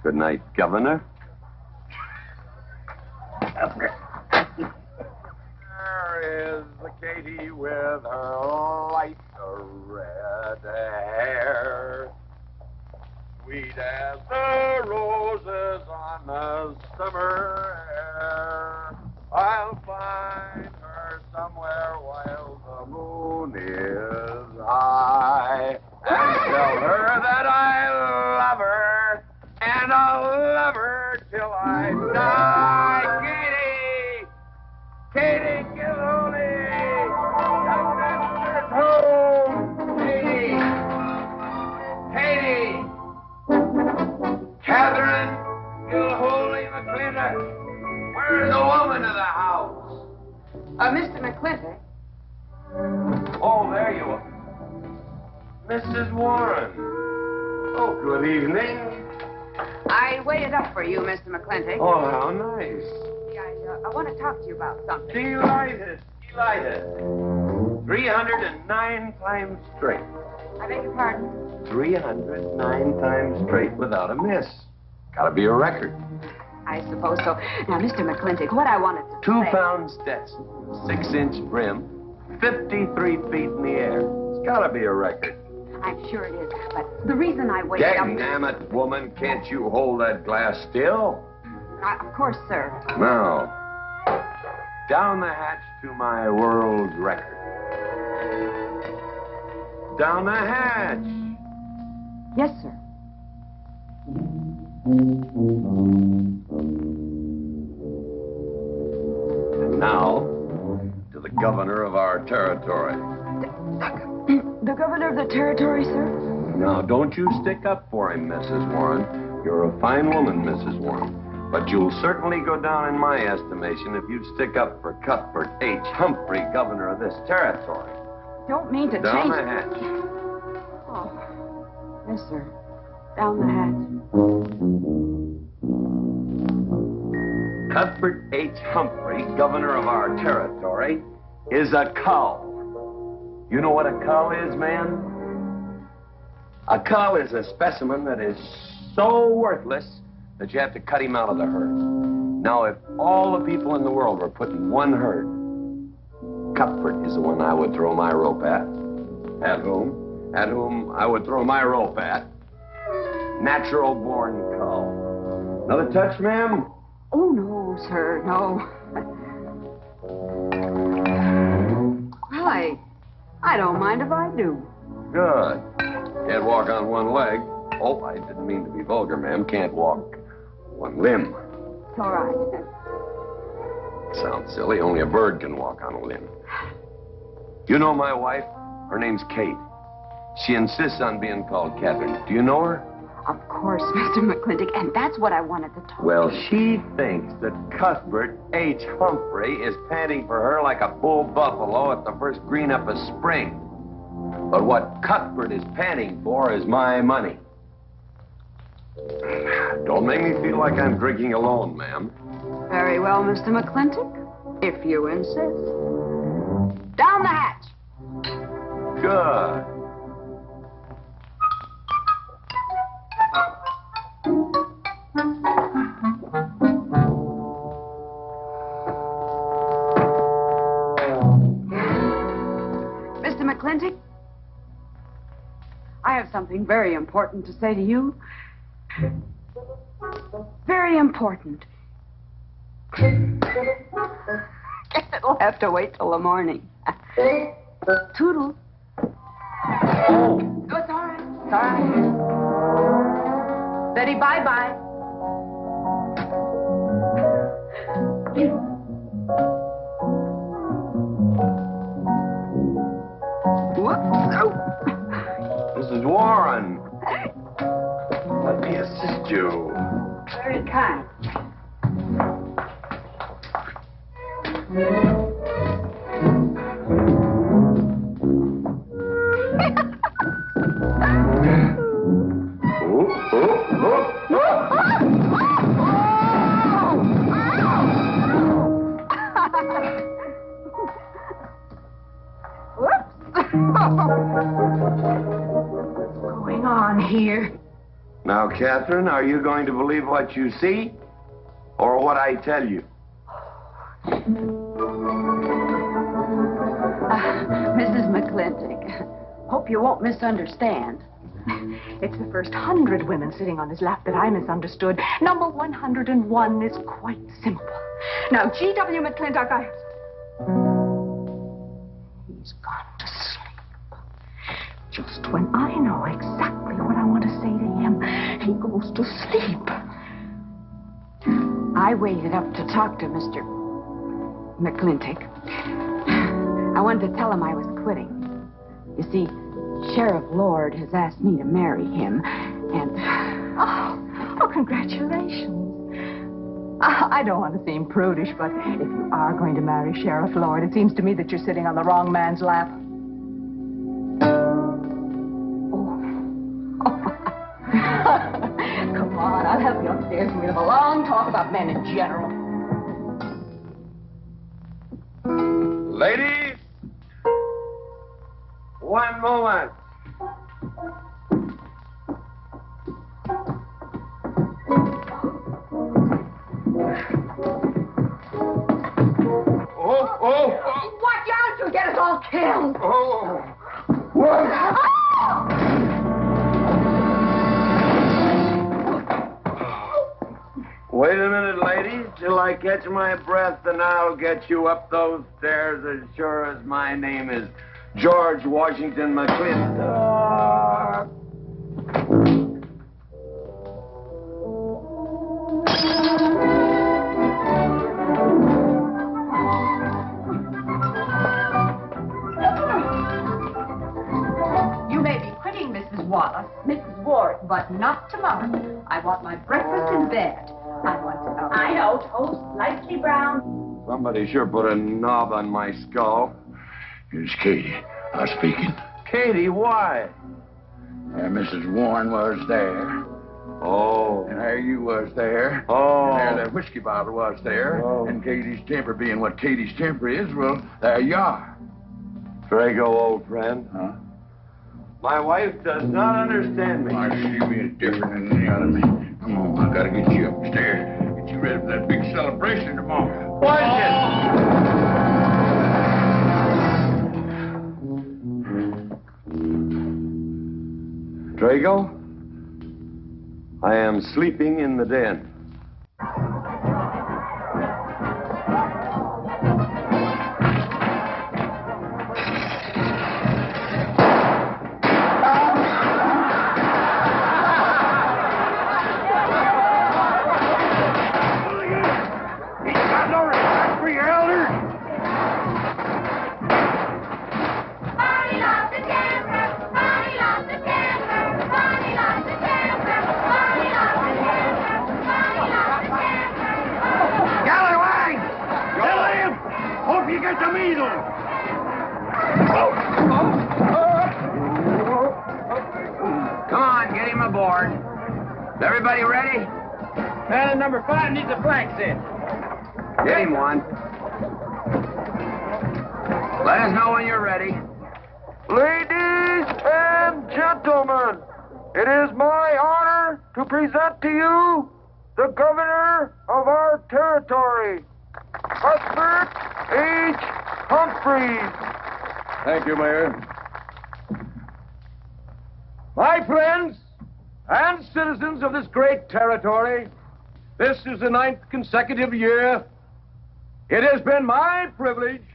Good night, Governor. There is the Katie with her light red hair, sweet as the roses on the summer air. I'll find her somewhere while the moon is high, and tell her that I love her, and I'll love her till I die. Katie, get holy! The master's home! Katie! Katherine, Gilholy McLintock, where's the woman of the house? Mr. McLintock. Oh, there you are. Mrs. Warren. Oh, good evening. I waited up for you, Mr. McLintock. Oh, how nice. I want to talk to you about something. Delighted. 309 times straight. I beg your pardon? 309 times straight without a miss. Gotta be a record. I suppose so. Now, Mr. McLintock, what I wanted to 2 say... pound Stetson, 6-inch brim, 53 feet in the air. It's gotta be a record. I'm sure it is, but the reason I waited up... Damn it, woman, can't you hold that glass still? Of course, sir. Now, down the hatch to my world record. Down the hatch. Yes, sir. And now, to the governor of our territory. The governor of the territory, sir? Now, don't you stick up for him, Mrs. Warren. You're a fine woman, Mrs. Warren. But you'll certainly go down in my estimation if you'd stick up for Cuthbert H. Humphrey, governor of this territory. Don't mean to Down change... the hatch. Oh, yes, sir. Down the hatch. Cuthbert H. Humphrey, governor of our territory, is a cow. You know what a cow is, man? A cow is a specimen that is so worthless that you have to cut him out of the herd. Now, if all the people in the world were put in one herd, Cuthbert is the one I would throw my rope at. At whom I would throw my rope at. Natural-born cow. Another touch, ma'am? Oh, no, sir, no. Well, I don't mind if I do. Good. Can't walk on one leg. Oh, I didn't mean to be vulgar, ma'am. Can't walk one limb. It's all right. Sounds silly. Only a bird can walk on a limb. You know my wife? Her name's Kate. She insists on being called Katherine. Do you know her? Of course, Mr. McLintock, and that's what I wanted to talk Well, to you. she thinks that Cuthbert H. Humphrey is panting for her like a bull buffalo at the first green up of spring. But what Cuthbert is panting for is my money. Don't make me feel like I'm drinking alone, ma'am. Very well, Mr. McLintock, if you insist. Down the hatch. Good. Mr. McLintock, I have something very important to say to you. Very important. It'll have to wait till the morning. Toodle. Oh, it's all right. It's all right. Betty, bye-bye. Whoops. Oh. Mrs. Warren. Let me assist you. Very kind. What's going on here? Now, Katherine, are you going to believe what you see or what I tell you? Mrs. McLintock, hope you won't misunderstand. It's the first 100 women sitting on his lap that I misunderstood. Number 101 is quite simple. Now, G.W. McLintock, He's gone to sleep. Just when I know exactly what I want to say to him, he goes to sleep. I waited up to talk to Mr. McLintock. I wanted to tell him I was quitting. You see, Sheriff Lord has asked me to marry him, and... Oh, congratulations. I don't want to seem prudish, but if you are going to marry Sheriff Lord, it seems to me that you're sitting on the wrong man's lap. Come on, I'll help you upstairs and we'll have a long talk about men in general. Ladies, one moment. Watch out, you'll get us all killed. Wait a minute, ladies, till I catch my breath, and I'll get you up those stairs as sure as my name is George Washington McLintock. You may be quitting, Mrs. Wallace, Mrs. Warren, but not tomorrow. I want my breakfast in bed. I want to know. I know, toast, lightly brown. Somebody sure put a knob on my skull. Here's Katie. I'm speaking. Katie, why? Mrs. Warren was there. Oh. And there you was there. Oh. And there that whiskey bottle was there. Oh. And Katie's temper being what Katie's temper is, well, there you are. Drago, old friend. Huh? My wife does not understand me. Why, she be different than any other man. Come on, I gotta get you upstairs. Get you ready for that big celebration tomorrow. What is it? Drago, I am sleeping in the den. Everybody ready? Man, number 5 needs a flank set. Get him one. Let us know when you're ready. Ladies and gentlemen, it is my honor to present to you the governor of our territory, Cuthbert H. Humphrey. Thank you, Mayor. My friends and citizens of this great territory, this is the 9th consecutive year. It has been my privilege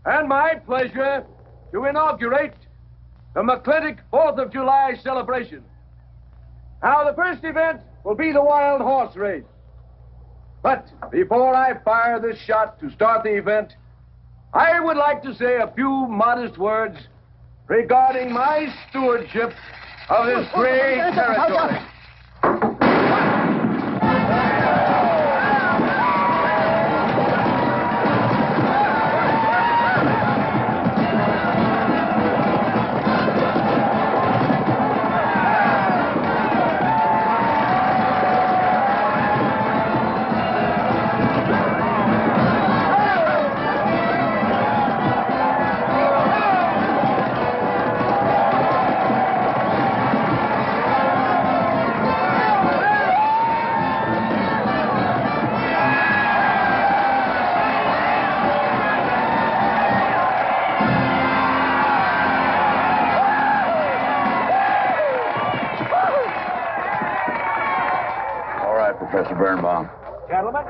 and my pleasure to inaugurate the McLintock 4th of July celebration. Now, the first event will be the wild horse race. But before I fire this shot to start the event, I would like to say a few modest words regarding my stewardship of this great territory. Professor Birnbaum. Gentlemen.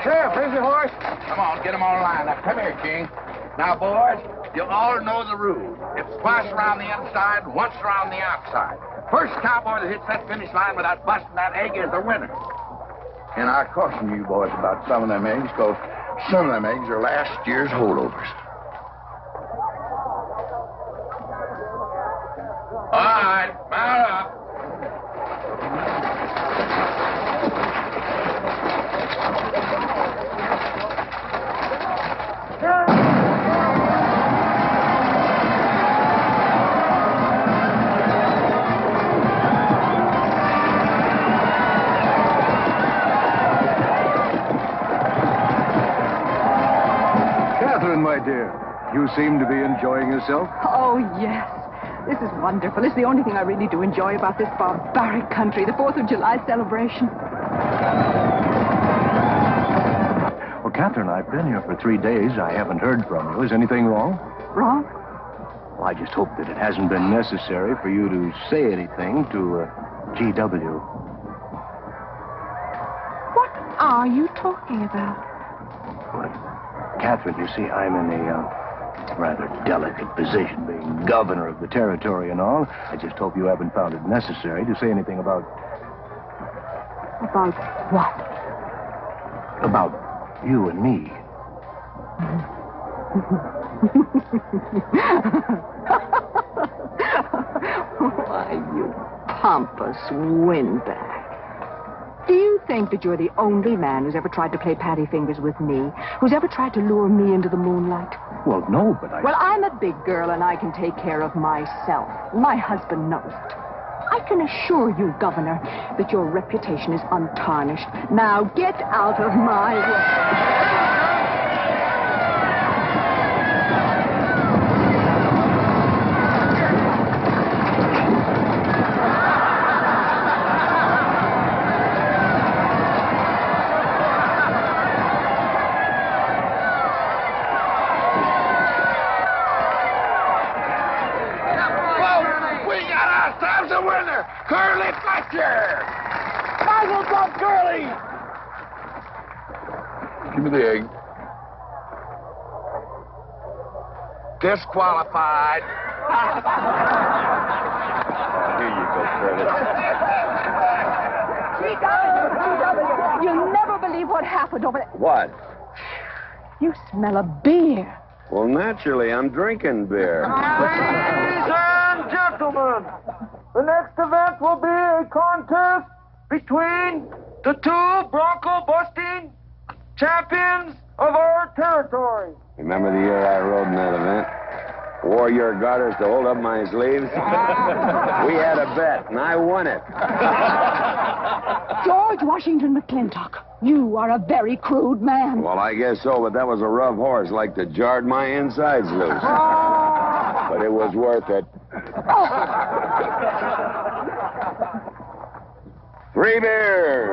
Sheriff, here's your horse. Come on, get them all lined up. Come here, King. Now, boys, you all know the rules. It's twice around the inside, once around the outside. First cowboy that hits that finish line without busting that egg is the winner. And I caution you boys about some of them eggs, because some of them eggs are last year's holdovers. All right, mount up. You seem to be enjoying yourself. Oh, yes. This is wonderful. It's the only thing I really do enjoy about this barbaric country, the 4th of July celebration. Well, Catherine, I've been here for 3 days. I haven't heard from you. Is anything wrong? Wrong? Well, I just hope that it hasn't been necessary for you to say anything to G.W. What are you talking about? Well, Catherine, you see, I'm in a rather delicate position, being governor of the territory and all. I just hope you haven't found it necessary to say anything about... About what? About you and me. Why, you pompous windbag. Do you think that you're the only man who's ever tried to play patty fingers with me? Who's ever tried to lure me into the moonlight? Well, no, but I... Well, I'm a big girl and I can take care of myself. My husband knows it. I can assure you, Governor, that your reputation is untarnished. Now get out of my way. Curly Fletcher! Muzzles up, Curly! Give me the egg. Disqualified. Here you go, Curly. GW! You'll never believe what happened over there. What? You smell a beer. Well, naturally, I'm drinking beer. Ladies and gentlemen, the next event will be a contest between the two bronco-busting champions of our territory. Remember the year I rode in that event? Wore your garters to hold up my sleeves? We had a bet, and I won it. George Washington McLintock, you are a very crude man. Well, I guess so, but that was a rough horse, like to jarred my insides loose. But it was worth it. Free beer!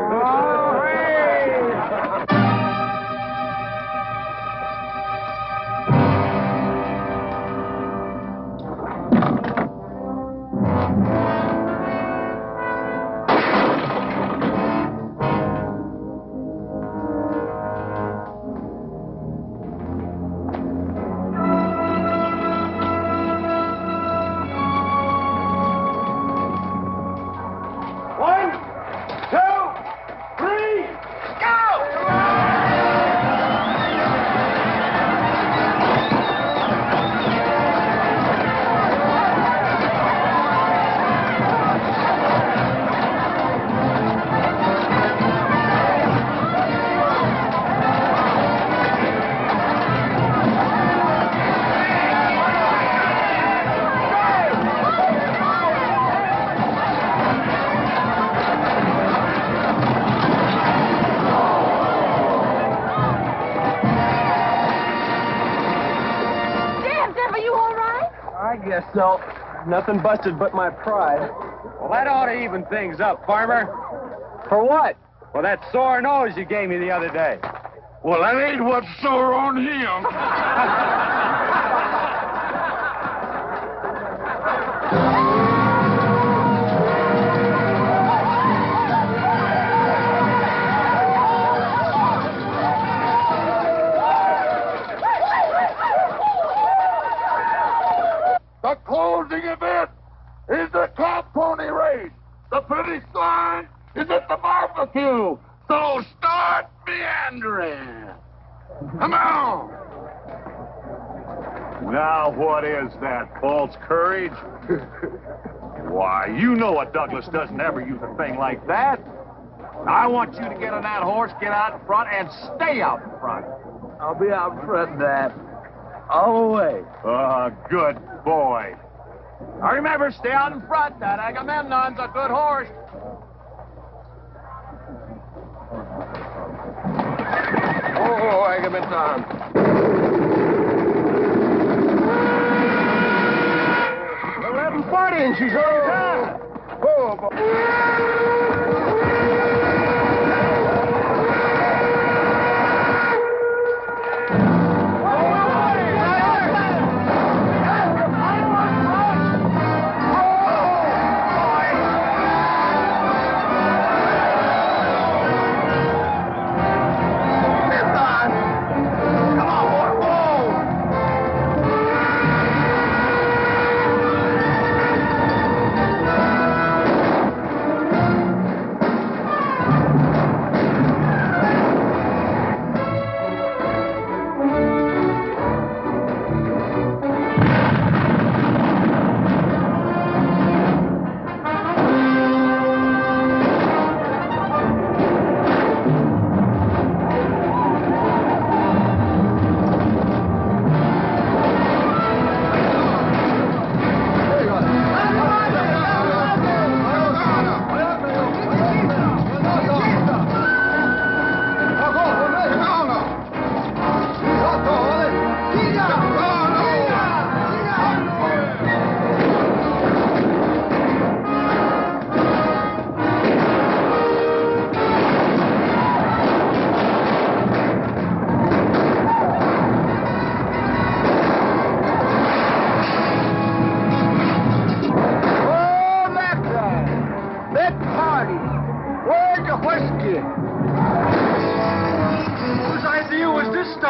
So, nothing busted but my pride. Well, that ought to even things up, Farmer. For what? Well, that sore nose you gave me the other day. Well, that ain't what's sore on him. The closing event is the top pony race. The finish line is at the barbecue. So start meandering. Come on. Now, what is that, false courage? Why, you know a Douglas doesn't ever use a thing like that. I want you to get on that horse, get out in front, and stay out in front. I'll be out front, Dad. All the way. Good boy. Now remember, stay out in front. That Agamemnon's a good horse. Oh, Agamemnon. party and she's already gone. Oh, boy.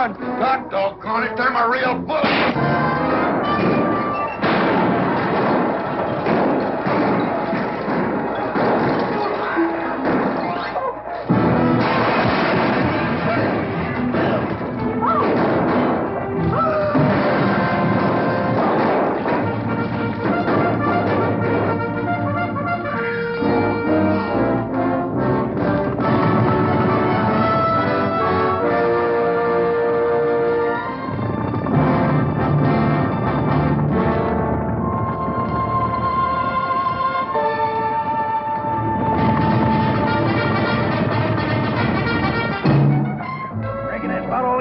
God doggone it, I'm a real bullet.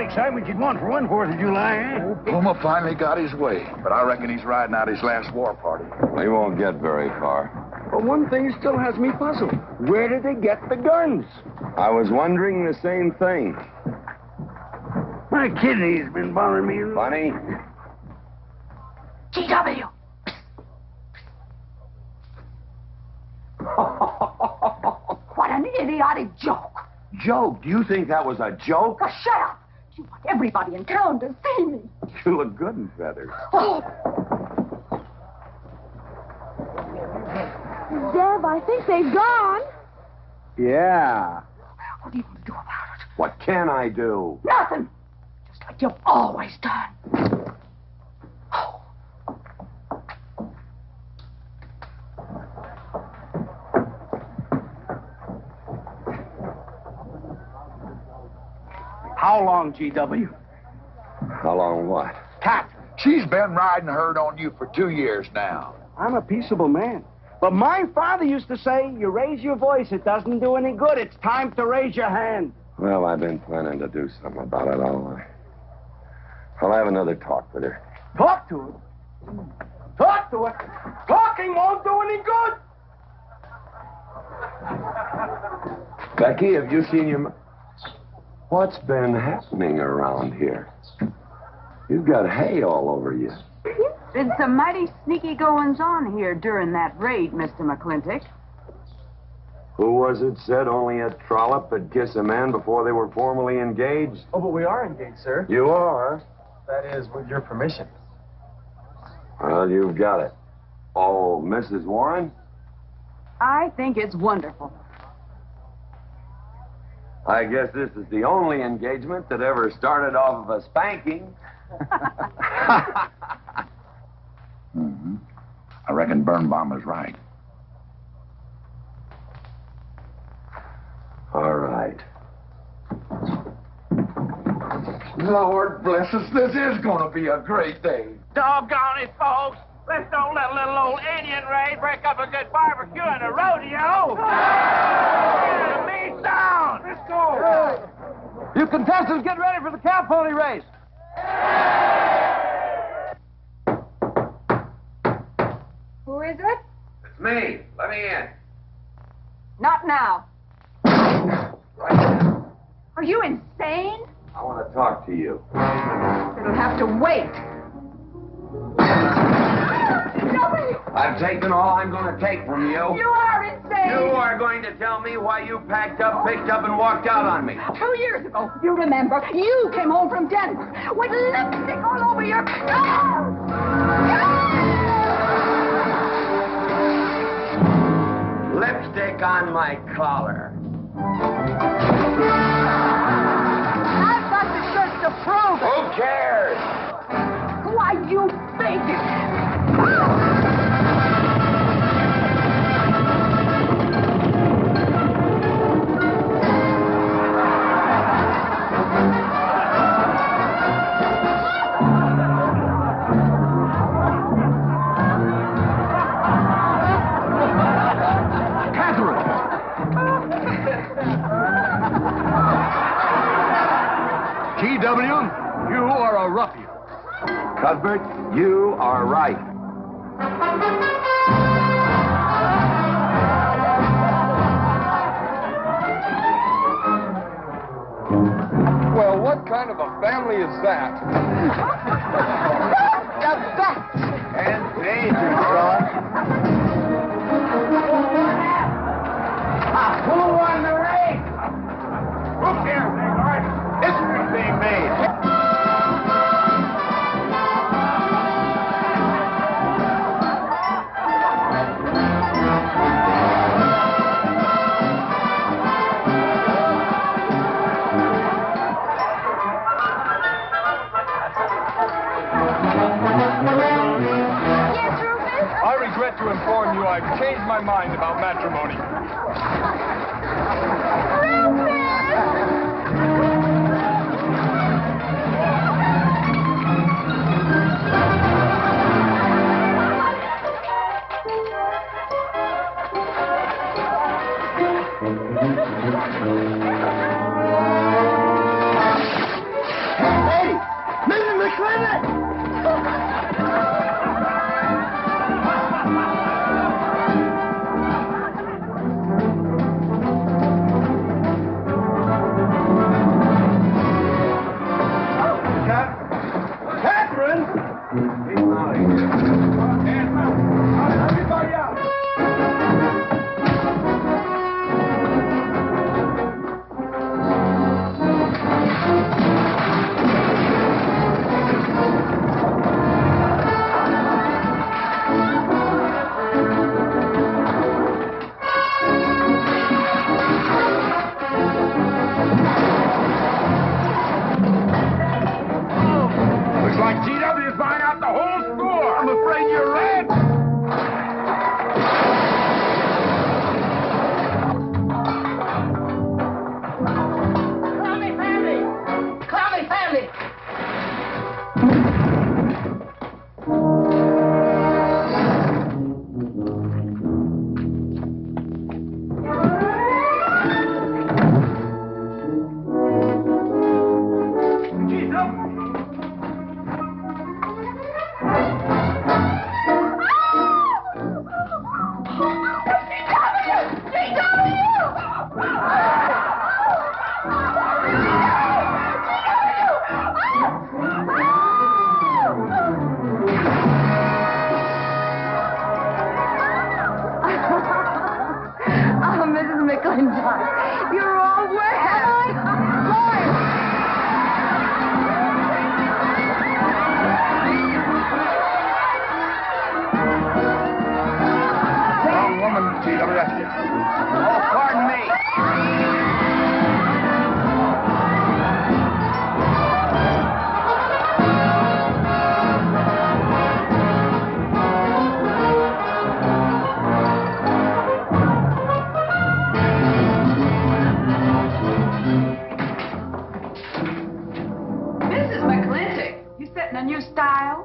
Excitement you'd want for one 4th of July, eh? Puma finally got his way, but I reckon he's riding out his last war party. He won't get very far. But one thing still has me puzzled. Where did they get the guns? I was wondering the same thing. My kidney's been bothering me. Funny? GW! What an idiotic joke. Joke? Do you think that was a joke? Oh, shut up. You want everybody in town to see me. You look good in feathers. Oh. Dev, I think they've gone. Yeah. What are you going to do about it? What can I do? Nothing. Just like you've always done. How long, GW? How long what? Cat, she's been riding herd on you for 2 years now. I'm a peaceable man. But my father used to say, you raise your voice, it doesn't do any good. It's time to raise your hand. Well, I've been planning to do something about it. I'll have another talk with her. Talk to her? Talk to her? Talking won't do any good. Becky, have you seen your... What's been happening around here? You've got hay all over you. Been some mighty sneaky goings-on here during that raid, Mr. McLintock. Who was it said only a trollop could kiss a man before they were formally engaged? Oh, but we are engaged, sir. You are? That is, with your permission. Well, you've got it. Oh, Mrs. Warren? I think it's wonderful. I guess this is the only engagement that ever started off of a spanking. Mm-hmm. I reckon Birnbaum was right. All right. Lord bless us, this is going to be a great day. Doggone it, folks. Let's don't let a little old Indian raid break up a good barbecue and a rodeo. Me down. Let's go. You contestants, get ready for the cow pony race. Who is it? It's me. Let me in. Not now. Are you insane? I want to talk to you. It'll have to wait. I've taken all I'm going to take from you. You are insane. You are going to tell me why you packed up, picked up, and walked out on me. 2 years ago, you remember, you came home from Denver with lipstick all over your... Lipstick on my collar. I've got the shirt to prove it. Who cares? Why, you fake. T.W., you are a ruffian. Cuthbert, you are right. Well, what kind of a family is that? The best. And danger, son. Who won the race? Who cares, Hagar? History's being made. I regret to inform you I've changed my mind about matrimony. Hey, Mrs. McLintock! Katherine! Everybody out! Looks like T.W.'s buying out the whole store. I'm afraid you're right. Clammy family! Clammy family! Oh, Mrs. McLintock, you're all wet. Wrong woman, T.W. Oh, pardon me. Mrs. McLintock, you setting a new style?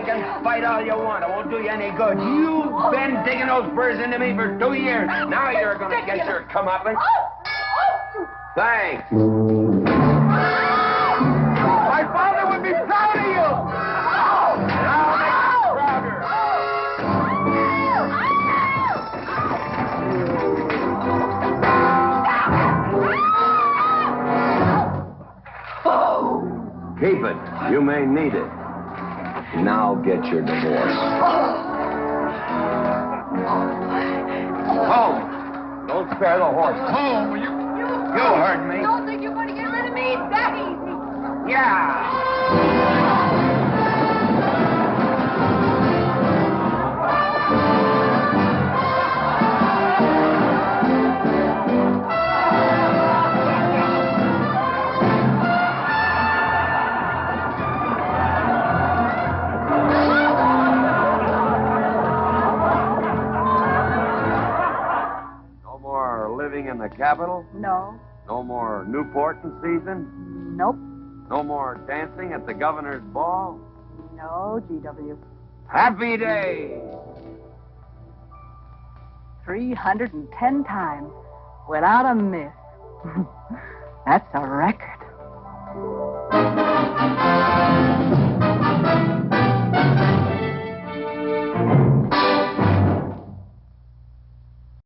You can fight all you want. It won't do you any good. You've been digging those burrs into me for 2 years. Now you're going to get your comeuppance. Thanks. My father would be proud of you. Now make him prouder. Keep it. You may need it. Now get your divorce. Home. Don't spare the horse. Home. You heard me. Don't think you're going to get rid of me that easy. Yeah. In the capital? No. No more Newport in season? Nope. No more dancing at the governor's ball? No, GW. Happy day. 310 times without a miss. That's a record.